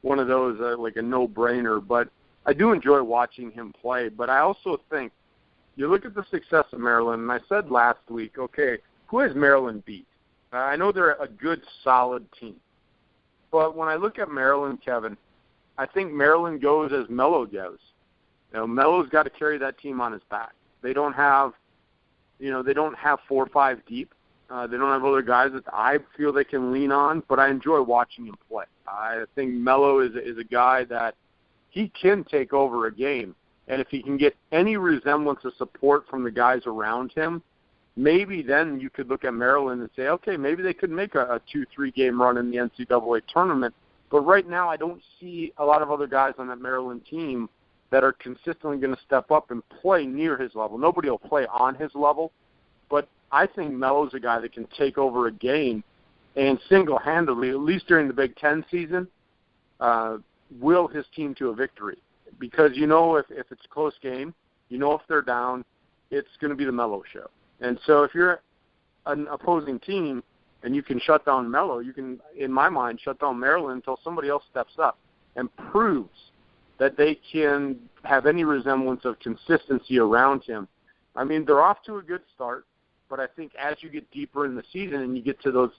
one of those like a no-brainer, but I do enjoy watching him play. But I also think you look at the success of Maryland, and I said last week, okay, who has Maryland beat? I know they're a good, solid team. But when I look at Maryland, Kevin, I think Maryland goes as Melo goes. Melo's got to carry that team on his back. They don't have 4 or 5 deep. They don't have other guys that I feel they can lean on, but I enjoy watching him play. I think Melo is a guy that he can take over a game, And if he can get any resemblance of support from the guys around him, maybe then you could look at Maryland and say, okay, maybe they could make a 2-3 game run in the NCAA tournament. But right now I don't see a lot of other guys on that Maryland team that are consistently going to step up and play near his level. Nobody will play on his level, but I think Melo's a guy that can take over a game and single-handedly, at least during the Big Ten season, will his team to a victory. Because you know if it's a close game, you know if they're down, it's going to be the Melo show. And so if you're an opposing team and you can shut down Melo, you can, in my mind, shut down Maryland until somebody else steps up and proves that they can have any resemblance of consistency around him. I mean, they're off to a good start, but I think as you get deeper in the season and you get to those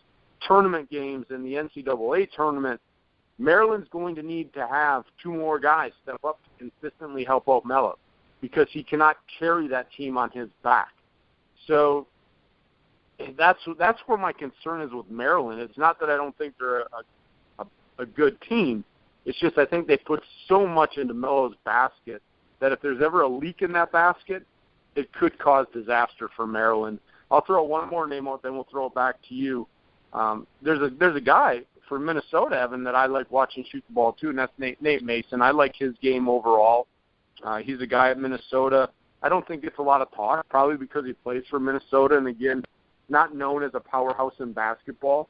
tournament games in the NCAA tournament, Maryland's going to need to have two more guys step up to consistently help out Melo because he cannot carry that team on his back. So that's where my concern is with Maryland. It's not that I don't think they're a good team. It's just I think they put so much into Melo's basket that if there's ever a leak in that basket, it could cause disaster for Maryland. I'll throw one more name out, then we'll throw it back to you. There's a guy for Minnesota, Evan, that I like watching shoot the ball too, and that's Nate Mason. I like his game overall. He's a guy at Minnesota. I don't think it's a lot of talk, probably because he plays for Minnesota, and again, not known as a powerhouse in basketball.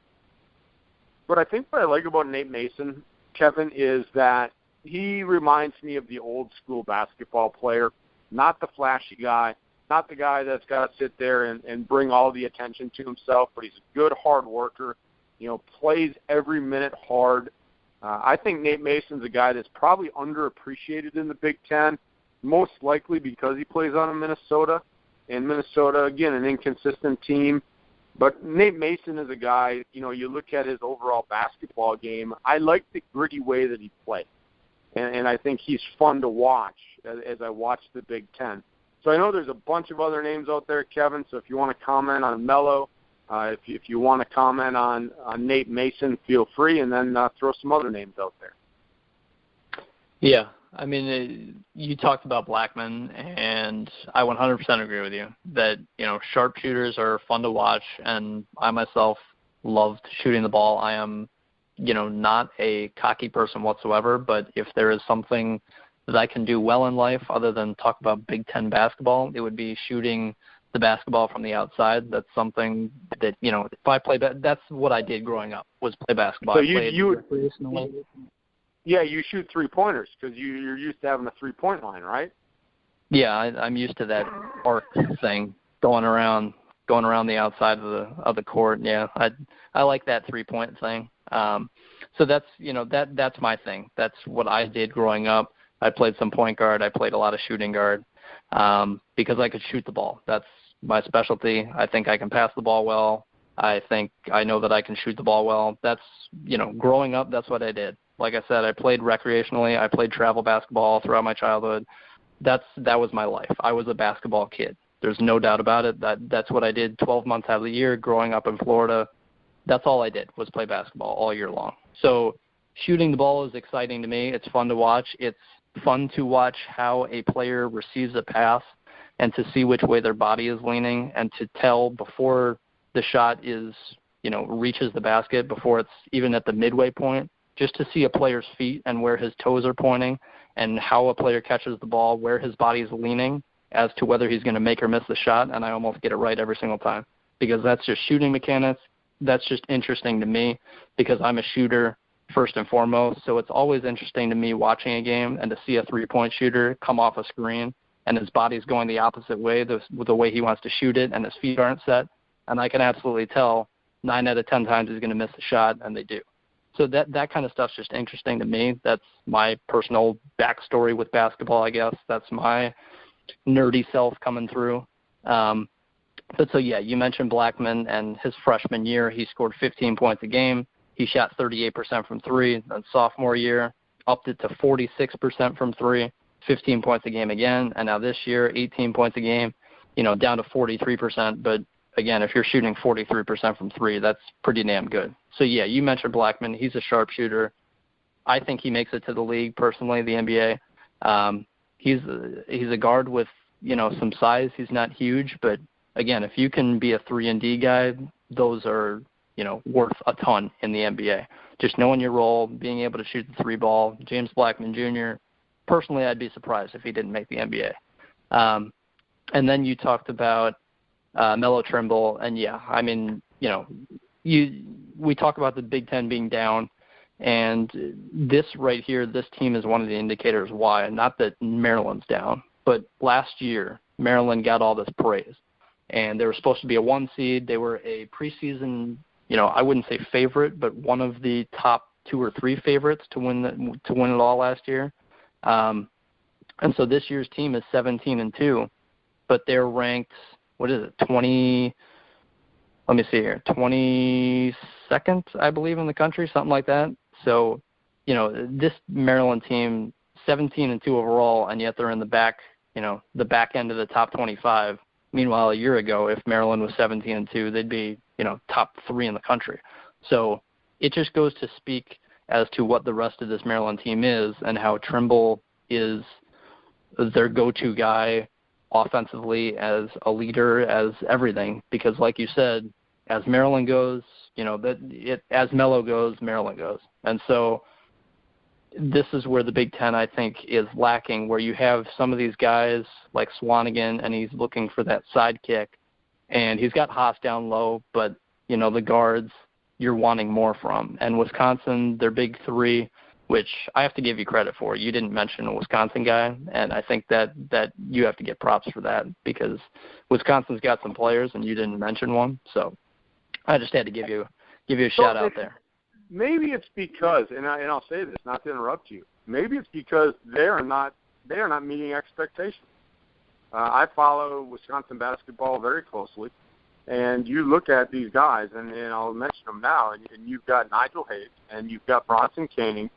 But I think what I like about Nate Mason, Kevin, is that he reminds me of the old school basketball player, not the flashy guy, not the guy that's got to sit there and bring all the attention to himself, but he's a good hard worker, plays every minute hard. I think Nate Mason's a guy that's probably underappreciated in the Big Ten, most likely because he plays on in Minnesota. And Minnesota, again, an inconsistent team. But Nate Mason is a guy, you look at his overall basketball game, I like the gritty way that he plays. And I think he's fun to watch as I watch the Big Ten. So I know there's a bunch of other names out there, Kevin, so if you want to comment on Melo, if you want to comment on Nate Mason, feel free, and then throw some other names out there. Yeah, I mean, you talked about Blackman, and I 100% agree with you that, sharpshooters are fun to watch, and I myself loved shooting the ball. I am, not a cocky person whatsoever, but if there is something that I can do well in life other than talk about Big Ten basketball, it would be shooting the basketball from the outside. That's something that, if I play, that's what I did growing up, was play basketball. So you shoot three-pointers because you're used to having a three-point line, right? Yeah, I'm used to that arc thing going around the outside of the court. Yeah, I like that three-point thing. So that's that's my thing. That's what I did growing up. I played some point guard. I played a lot of shooting guard because I could shoot the ball. That's my specialty. I think I can pass the ball well. I think I know that I can shoot the ball well. That's, growing up, that's what I did. Like I said, I played recreationally. I played travel basketball throughout my childhood. That was my life. I was a basketball kid. There's no doubt about it. That's what I did 12 months out of the year growing up in Florida. That's all I did was play basketball all year long. So shooting the ball is exciting to me. It's fun to watch. It's fun to watch how a player receives a pass and to see which way their body is leaning and to tell before the shot is, reaches the basket, before it's even at the midway point, just to see a player's feet and where his toes are pointing and how a player catches the ball, where his body is leaning as to whether he's going to make or miss the shot. And I almost get it right every single time because that's just shooting mechanics. That's just interesting to me because I'm a shooter first and foremost. So it's always interesting to me watching a game and to see a three-point shooter come off a screen and his body's going the opposite way, the way he wants to shoot it, and his feet aren't set. And I can absolutely tell 9 out of 10 times he's going to miss the shot, and they do. So that kind of stuff's just interesting to me. That's my personal backstory with basketball, I guess. That's my nerdy self coming through. But so, yeah, you mentioned Blackman, and his freshman year, he scored 15 points a game. He shot 38% from three. Then sophomore year, upped it to 46% from three, 15 points a game again. And now this year, 18 points a game, down to 43%. But, again, if you're shooting 43% from three, that's pretty damn good. So, yeah, you mentioned Blackman. He's a sharpshooter. I think he makes it to the league, personally, the NBA. he's a guard with, some size. He's not huge, but again, if you can be a 3-and-D guy, those are, worth a ton in the NBA. Just knowing your role, being able to shoot the 3 ball. James Blackman Jr., personally, I'd be surprised if he didn't make the NBA. And then you talked about Melo Trimble, and we talk about the Big Ten being down, and this right here, this team is one of the indicators why. Not that Maryland's down, but last year Maryland got all this praise, and they were supposed to be a 1 seed. They were a preseason, I wouldn't say favorite, but one of the top 2 or 3 favorites to win it all last year. And so this year's team is 17-2, but they're ranked, 22nd, I believe, in the country, something like that. So, this Maryland team, 17-2 overall, and yet they're in the back end of the top 25. Meanwhile, a year ago, if Maryland was 17-2, they'd be, top 3 in the country. So it just goes to speak as to what the rest of this Maryland team is and how Trimble is their go-to guy offensively, as a leader, as everything. Because like you said, as Maryland goes, as Melo goes, Maryland goes. And so this is where the Big Ten, I think, is lacking, where you have some of these guys like Swanigan, and he's looking for that sidekick, and he's got Haas down low, but, the guards you're wanting more from. And Wisconsin, their big 3, which I have to give you credit for. You didn't mention a Wisconsin guy, and I think that you have to get props for that, because Wisconsin's got some players, and you didn't mention one. So I just had to give you a shout out there. Maybe it's because, and I'll say this, not to interrupt you, maybe it's because they are not meeting expectations. I follow Wisconsin basketball very closely, and you look at these guys, and I'll mention them now, and you've got Nigel Hayes, and you've got Bronson Koenig,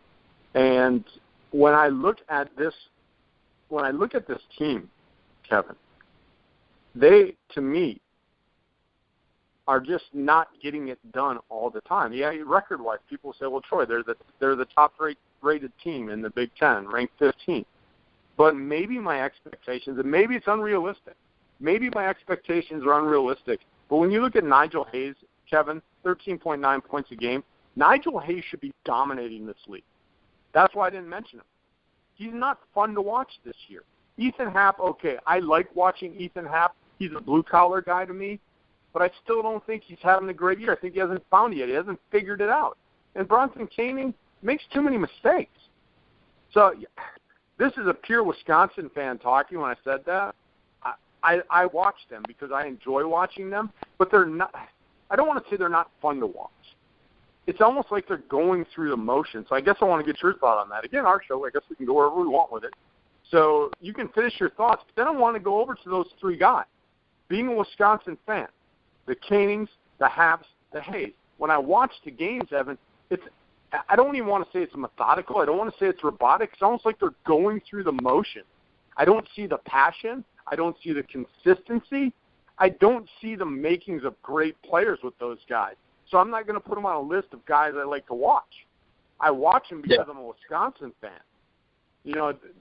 and when I look at this team, Kevin, they, to me, are just not getting it done all the time. Yeah, record-wise, people say, well, Troy, they're the top-rated team in the Big Ten, ranked 15th. But maybe my expectations, and maybe it's unrealistic. Maybe my expectations are unrealistic. But when you look at Nigel Hayes, Kevin, 13.9 points a game, Nigel Hayes should be dominating this league. That's why I didn't mention him. He's not fun to watch this year. Ethan Happ, okay, I like watching Ethan Happ. He's a blue-collar guy to me. But I still don't think he's having a great year. I think he hasn't found it yet. He hasn't figured it out. And Bronson Koenig makes too many mistakes. So this is a pure Wisconsin fan talking when I said that. I watch them because I enjoy watching them, but they're not – I don't want to say they're not fun to watch. It's almost like they're going through the motions. So I guess I want to get your thought on that. Again, our show, I guess we can go wherever we want with it. So you can finish your thoughts, but then I want to go over to those 3 guys. Being a Wisconsin fan, the Koenigs, the Happs, the Hayes. When I watch the games, Evan, I don't even want to say it's methodical. I don't want to say it's robotic. It's almost like they're going through the motion. I don't see the passion. I don't see the consistency. I don't see the makings of great players with those guys. So I'm not going to put them on a list of guys I like to watch. I watch them because I'm a Wisconsin fan.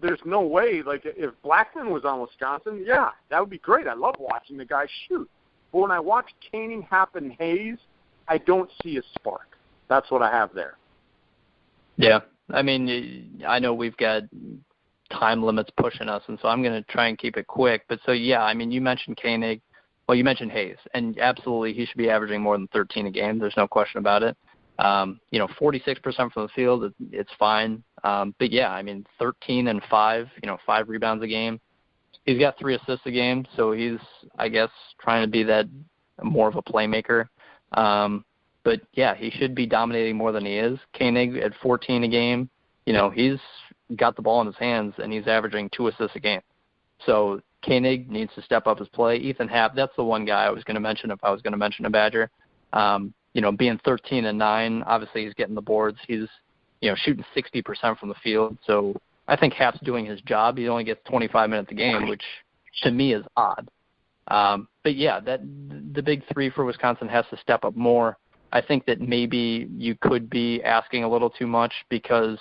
There's no way, like, if Blackman was on Wisconsin, yeah, that would be great. I love watching the guy shoot. But when I watch Koenig, Happ, and Hayes, I don't see a spark. That's what I have there. Yeah. I mean, I know we've got time limits pushing us, and so I'm going to try and keep it quick. But so, yeah, I mean, you mentioned Koenig. Well, you mentioned Hayes, and absolutely he should be averaging more than 13 a game. There's no question about it. 46% from the field, it's fine. But, yeah, I mean, 13 and 5, 5 rebounds a game. He's got 3 assists a game, so he's, I guess, trying to be that more of a playmaker. But, yeah, he should be dominating more than he is. Koenig at 14 a game, he's got the ball in his hands, and he's averaging 2 assists a game. So Koenig needs to step up his play. Ethan Happ, that's the one guy I was going to mention if I was going to mention a Badger. Being 13 and 9, obviously he's getting the boards. He's, shooting 60% from the field. So I think Happ's doing his job. He only gets 25 minutes a game, which to me is odd. But, yeah, the big 3 for Wisconsin has to step up more. I think that maybe you could be asking a little too much because,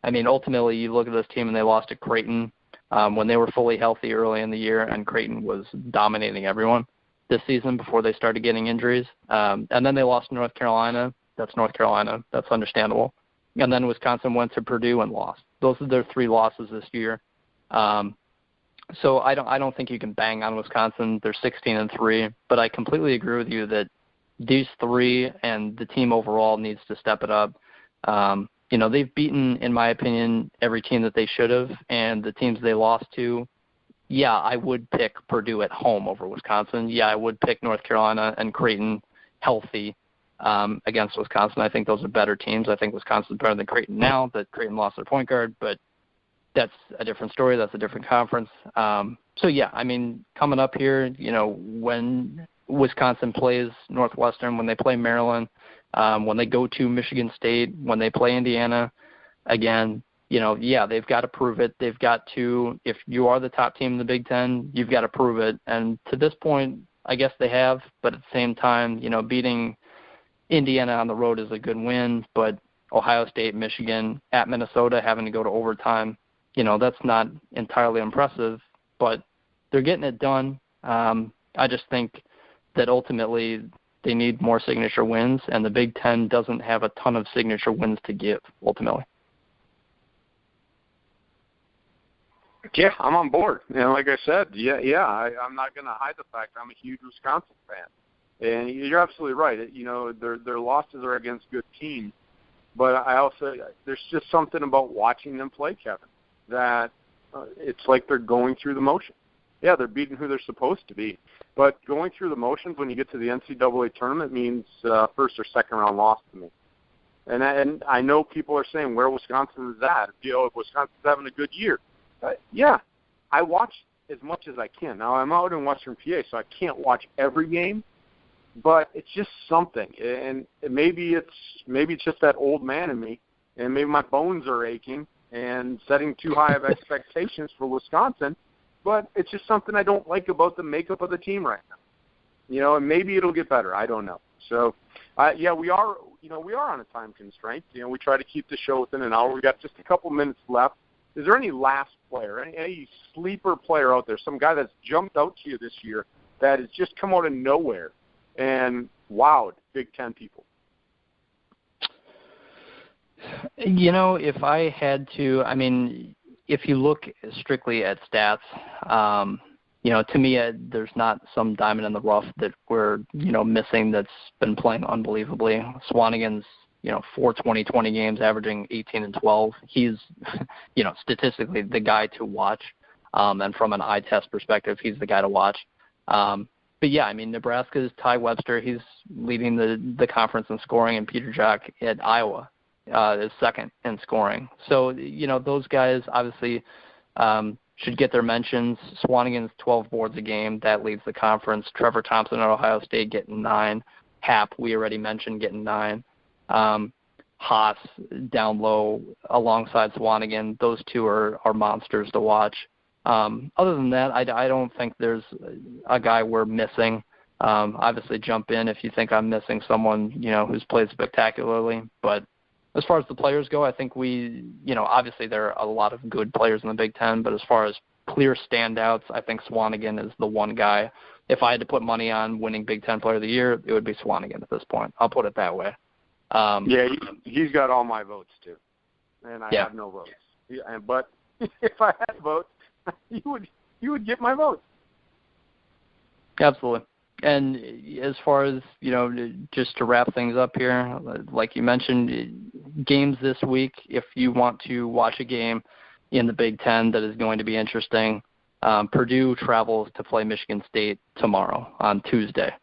I mean, ultimately you look at this team and they lost to Creighton. when they were fully healthy early in the year, and Creighton was dominating everyone this season before they started getting injuries. And then they lost to North Carolina. That's North Carolina. That's understandable. And then Wisconsin went to Purdue and lost. Those are their 3 losses this year. So I don't think you can bang on Wisconsin. They're 16-3, but I completely agree with you that these 3 and the team overall needs to step it up. They've beaten, in my opinion, every team that they should have, and the teams they lost to, yeah, I would pick Purdue at home over Wisconsin. Yeah, I would pick North Carolina and Creighton healthy against Wisconsin. I think those are better teams. I think Wisconsin's better than Creighton now, that Creighton lost their point guard, but that's a different story. That's a different conference. So, yeah, I mean, coming up here, when Wisconsin plays Northwestern, when they play Maryland, when they go to Michigan State, when they play Indiana, again, they've got to prove it. They've got to, if you are the top team in the Big Ten, you've got to prove it. And to this point, I guess they have, but at the same time, beating Indiana on the road is a good win, but Ohio State, Michigan, at Minnesota, having to go to overtime, that's not entirely impressive, but they're getting it done. I just think that ultimately they need more signature wins, and the Big Ten doesn't have a ton of signature wins to give, ultimately. Yeah, I'm on board. Like I said, I'm not going to hide the fact I'm a huge Wisconsin fan. And you're absolutely right. Their losses are against good teams. But I also, there's just something about watching them play, Kevin, that it's like they're going through the motion. Yeah, they're beating who they're supposed to be. But going through the motions when you get to the NCAA tournament means first or second round loss to me. And I know people are saying where Wisconsin is at. If Wisconsin's having a good year. Yeah, I watch as much as I can. Now, I'm out in Western PA, so I can't watch every game. But it's just something, and maybe it's just that old man in me, and maybe my bones are aching and setting too high of expectations for Wisconsin. But it's just something I don't like about the makeup of the team right now. And maybe it'll get better. I don't know. So, we are on a time constraint. We try to keep the show within an hour. We got just a couple minutes left. Is there any last player, any sleeper player out there, some guy that's jumped out to you this year that has just come out of nowhere and wowed Big Ten people? If I had to, if you look strictly at stats, to me, there's not some diamond in the rough that we're, missing that's been playing unbelievably. Swanigan's, 4 20-20 games, averaging 18 and 12. He's, statistically the guy to watch. And from an eye test perspective, he's the guy to watch. But yeah, Nebraska's Ty Webster. He's leading the conference in scoring, and Peter Jock at Iowa is second in scoring. So, those guys obviously should get their mentions. Swanigan's 12 boards a game. That leads the conference. Trevor Thompson at Ohio State getting 9. Hap, we already mentioned, getting 9. Haas down low alongside Swanigan. Those two are monsters to watch. Other than that, I don't think there's a guy we're missing. Obviously, jump in if you think I'm missing someone, who's played spectacularly. But as far as the players go, I think obviously there are a lot of good players in the Big Ten, but as far as clear standouts, I think Swanigan is the one guy. If I had to put money on winning Big Ten Player of the Year, it would be Swanigan at this point. I'll put it that way. He's got all my votes, too. And I have no votes. But if I had votes, you would get my vote. Absolutely. And as far as, just to wrap things up here, like you mentioned, games this week, if you want to watch a game in the Big Ten that is going to be interesting, Purdue travels to play Michigan State tomorrow on Tuesday.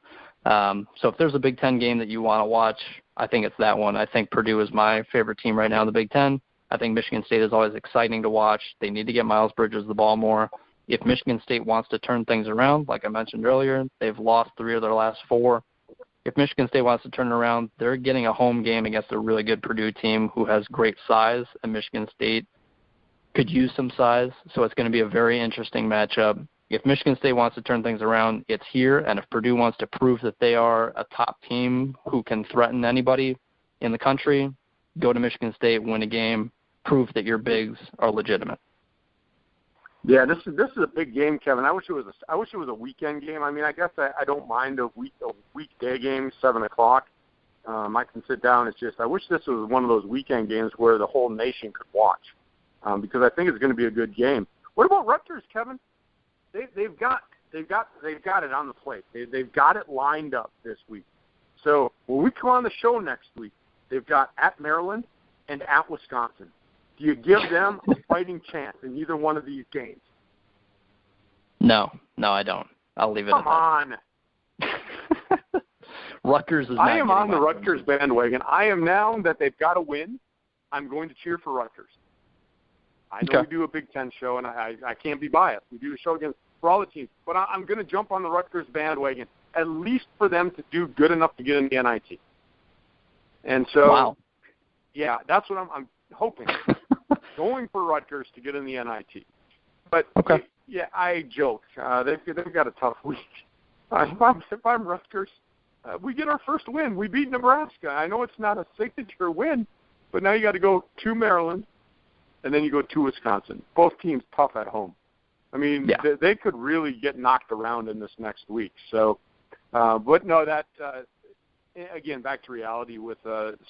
So if there's a Big Ten game that you want to watch, I think it's that one. I think Purdue is my favorite team right now in the Big Ten. I think Michigan State is always exciting to watch. They need to get Miles Bridges the ball more. If Michigan State wants to turn things around, like I mentioned earlier, they've lost 3 of their last 4. If Michigan State wants to turn it around, they're getting a home game against a really good Purdue team who has great size, and Michigan State could use some size. So it's going to be a very interesting matchup. If Michigan State wants to turn things around, it's here. And if Purdue wants to prove that they are a top team who can threaten anybody in the country, go to Michigan State, win a game, prove that your bigs are legitimate. Yeah, this is a big game, Kevin. I wish it was a weekend game. I mean, I guess I don't mind a weekday game, 7:00. I can sit down. It's just I wish this was one of those weekend games where the whole nation could watch, because I think it's going to be a good game. What about Rutgers, Kevin? They've got it on the plate. They've got it lined up this week. So when we come on the show next week, they've got at Maryland and at Wisconsin. Do you give them a fighting chance in either one of these games? No, I don't. I'll leave it Come on. Rutgers is not I am on the Rutgers bandwagon. I am now that they've got to win. I'm going to cheer for Rutgers. I know we do a Big Ten show, and I can't be biased. We do a show for all the teams. But I'm going to jump on the Rutgers bandwagon, at least for them to do good enough to get in the NIT. And so, yeah, that's what I'm hoping. Going for Rutgers to get in the NIT. But, yeah, I joke. They've got a tough week. If I'm Rutgers, we get our first win. We beat Nebraska. I know it's not a signature win, but now you got to go to Maryland, and then you go to Wisconsin. Both teams tough at home. I mean, they could really get knocked around in this next week. So, but no, that again, back to reality with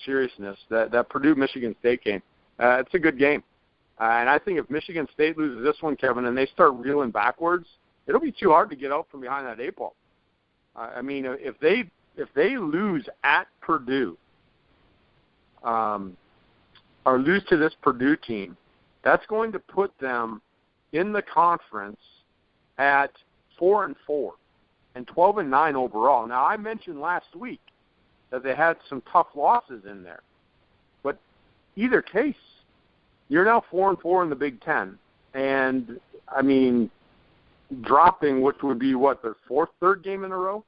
seriousness. That Purdue-Michigan State game, it's a good game. And I think if Michigan State loses this one, Kevin, and they start reeling backwards, it'll be too hard to get out from behind that 8 ball. I mean, if they lose at Purdue, or lose to this Purdue team, that's going to put them in the conference at 4-4 and 12-9 overall. Now, I mentioned last week that they had some tough losses in there, but either case, you're now 4-4 in the Big Ten, and I mean, dropping, which would be their fourth game in a row,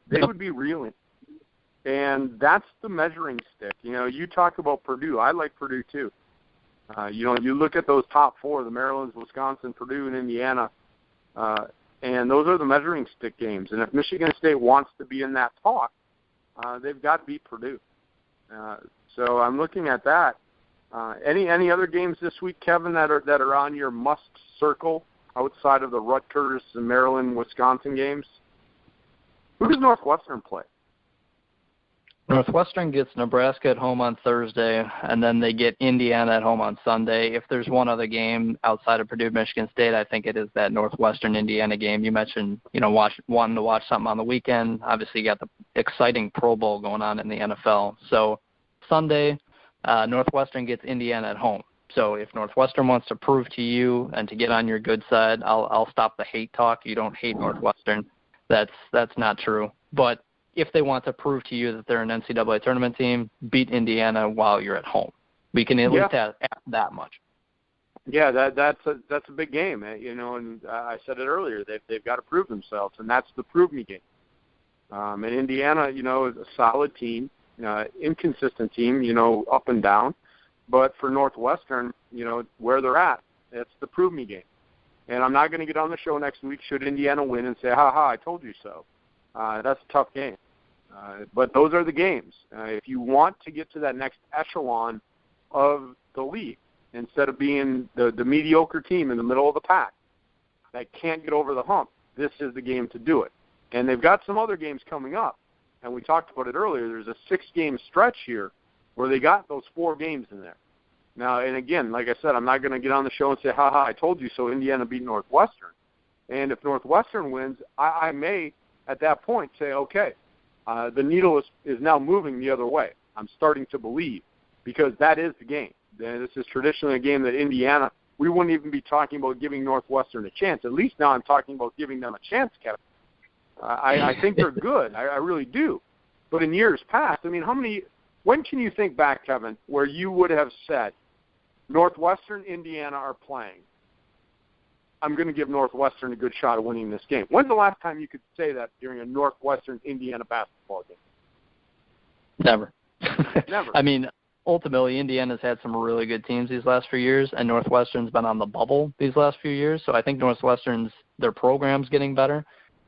they would be reeling. And that's the measuring stick. You know, you talk about Purdue. I like Purdue too. You look at those top four, the Marylands, Wisconsin, Purdue, and Indiana, and those are the measuring stick games. And if Michigan State wants to be in that talk, they've got to beat Purdue. So I'm looking at that. Any other games this week, Kevin, that are on your must circle outside of the Rutgers and Maryland, Wisconsin games? Who does Northwestern play? Northwestern gets Nebraska at home on Thursday, and then they get Indiana at home on Sunday. If there's one other game outside of Purdue, Michigan State, I think it is that Northwestern-Indiana game. You mentioned, wanting to watch something on the weekend. Obviously, you got the exciting Pro Bowl going on in the NFL. So Sunday, Northwestern gets Indiana at home. So if Northwestern wants to prove to you and to get on your good side, I'll stop the hate talk. You don't hate Northwestern. That's not true. But if they want to prove to you that they're an NCAA tournament team, beat Indiana while you're at home. We can at least ask that much. Yeah, that's a big game, and I said it earlier. They've got to prove themselves, and that's the prove me game. And Indiana, is a solid team, inconsistent team, up and down. But for Northwestern, where they're at, it's the prove me game. And I'm not going to get on the show next week should Indiana win and say, ha, I told you so. That's a tough game. But those are the games. If you want to get to that next echelon of the league, instead of being the mediocre team in the middle of the pack that can't get over the hump, this is the game to do it. And they've got some other games coming up. And we talked about it earlier. There's a 6-game stretch here where they got those 4 games in there. Now, and again, like I said, I'm not going to get on the show and say, ha, I told you so, Indiana beat Northwestern. And if Northwestern wins, I may, at that point, say, okay, the needle is now moving the other way. I'm starting to believe, because that is the game. This is traditionally a game that Indiana, we wouldn't even be talking about giving Northwestern a chance. At least now I'm talking about giving them a chance, Kevin. I think they're good. I really do. But in years past, when can you think back, Kevin, where you would have said, Northwestern, Indiana are playing, I'm going to give Northwestern a good shot of winning this game? When's the last time you could say that during a Northwestern-Indiana basketball game? Never. Never. Ultimately, Indiana's had some really good teams these last few years, and Northwestern's been on the bubble these last few years. So I think their program's getting better.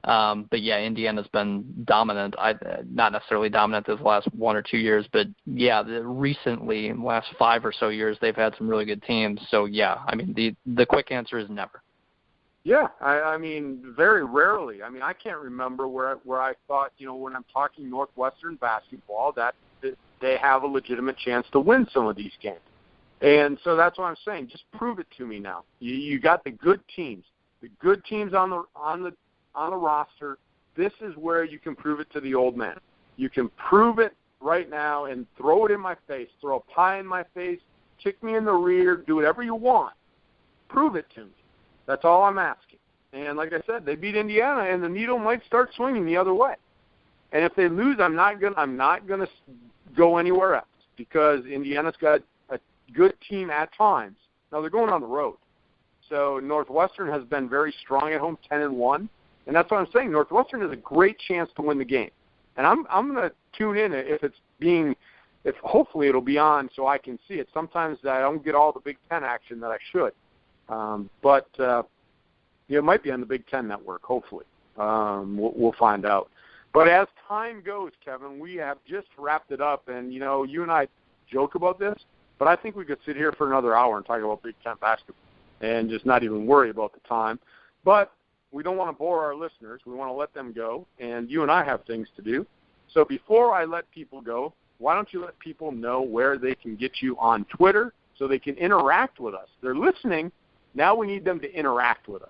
But yeah, Indiana's been dominant. Not necessarily dominant this last 1 or 2 years, but yeah, recently, last 5 or so years, they've had some really good teams. So yeah, I mean, the quick answer is never. Yeah, I mean, very rarely. I mean, I can't remember where I thought, when I'm talking Northwestern basketball, that they have a legitimate chance to win some of these games. And so that's what I'm saying. Just prove it to me now. You got the good teams on the roster. This is where you can prove it to the old man. You can prove it right now and throw it in my face, throw a pie in my face, kick me in the rear, do whatever you want. Prove it to me. That's all I'm asking. And like I said, they beat Indiana, and the needle might start swinging the other way. And if they lose, I'm not gonna go anywhere else, because Indiana's got a good team at times. Now they're going on the road, so Northwestern has been very strong at home, 10-1, and that's what I'm saying. Northwestern has a great chance to win the game, and I'm gonna tune in if hopefully it'll be on so I can see it. Sometimes I don't get all the Big Ten action that I should. But it might be on the Big Ten network, hopefully. We'll find out. But as time goes, Kevin, we have just wrapped it up. And, you and I joke about this, but I think we could sit here for another hour and talk about Big Ten basketball and just not even worry about the time. But we don't want to bore our listeners. We want to let them go. And you and I have things to do. So before I let people go, why don't you let people know where they can get you on Twitter so they can interact with us? They're listening. Now we need them to interact with us.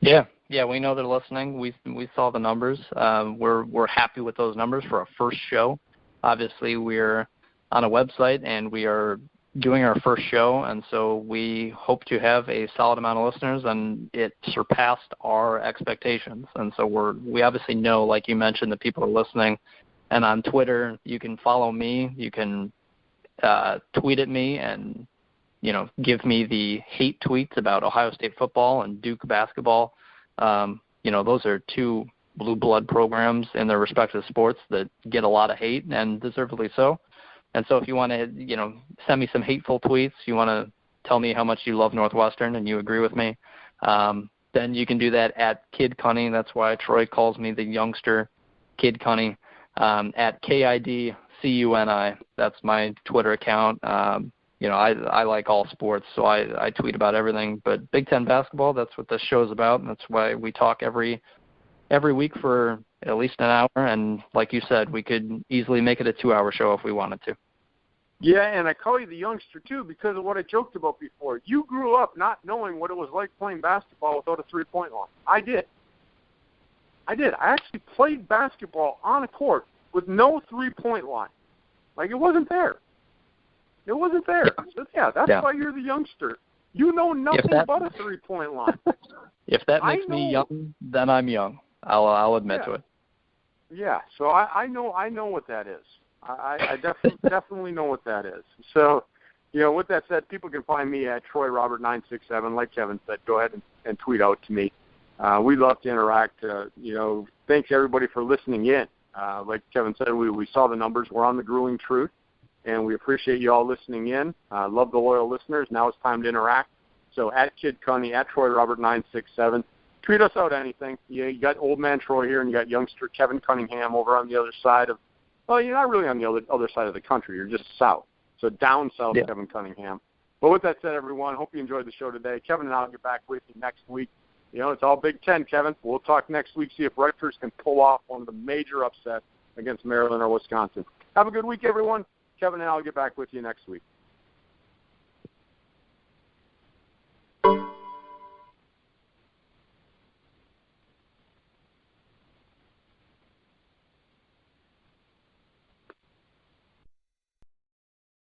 Yeah, we know they're listening. We saw the numbers. We're happy with those numbers for our first show. Obviously, we're on a website and we are doing our first show, and so we hope to have a solid amount of listeners, and it surpassed our expectations. And so we obviously know, like you mentioned, that people are listening. And on Twitter, you can follow me. You can tweet at me and give me the hate tweets about Ohio State football and Duke basketball. Those are two blue blood programs in their respective sports that get a lot of hate, and deservedly so. And so if you want to, send me some hateful tweets, you want to tell me how much you love Northwestern and you agree with me, then you can do that at Kid Cunny. That's why Troy calls me the youngster Kid Cunny, at KIDCUNI. That's my Twitter account. I like all sports, so I tweet about everything. But Big Ten basketball, that's what this show is about, and that's why we talk every week for at least an hour. And like you said, we could easily make it a 2-hour show if we wanted to. Yeah, and I call you the youngster, too, because of what I joked about before. You grew up not knowing what it was like playing basketball without a three-point line. I did. I actually played basketball on a court with no three-point line. Like, it wasn't there. It wasn't there. So, that's why you're the youngster. You know nothing but a three-point line. If that makes me young, then I'm young. I'll admit to it. Yeah, so I know what that is. I definitely know what that is. So, with that said, people can find me at TroyRobert967. Like Kevin said, go ahead and tweet out to me. We love to interact. Thanks everybody for listening in. Like Kevin said, we saw the numbers. We're on the grueling truth, and we appreciate you all listening in. Love the loyal listeners. Now it's time to interact. So at Kid Cunny, at TroyRobert967. Tweet us out anything. You got old man Troy here, and you got youngster Kevin Cunningham over on the other side of. Well, you're not really on the other side of the country. You're just south. So down south, Kevin Cunningham. But with that said, everyone, hope you enjoyed the show today. Kevin and I will get back with you next week. It's all Big Ten, Kevin. We'll talk next week, see if Rutgers can pull off one of the major upsets against Maryland or Wisconsin. Have a good week, everyone. Kevin and I will get back with you next week.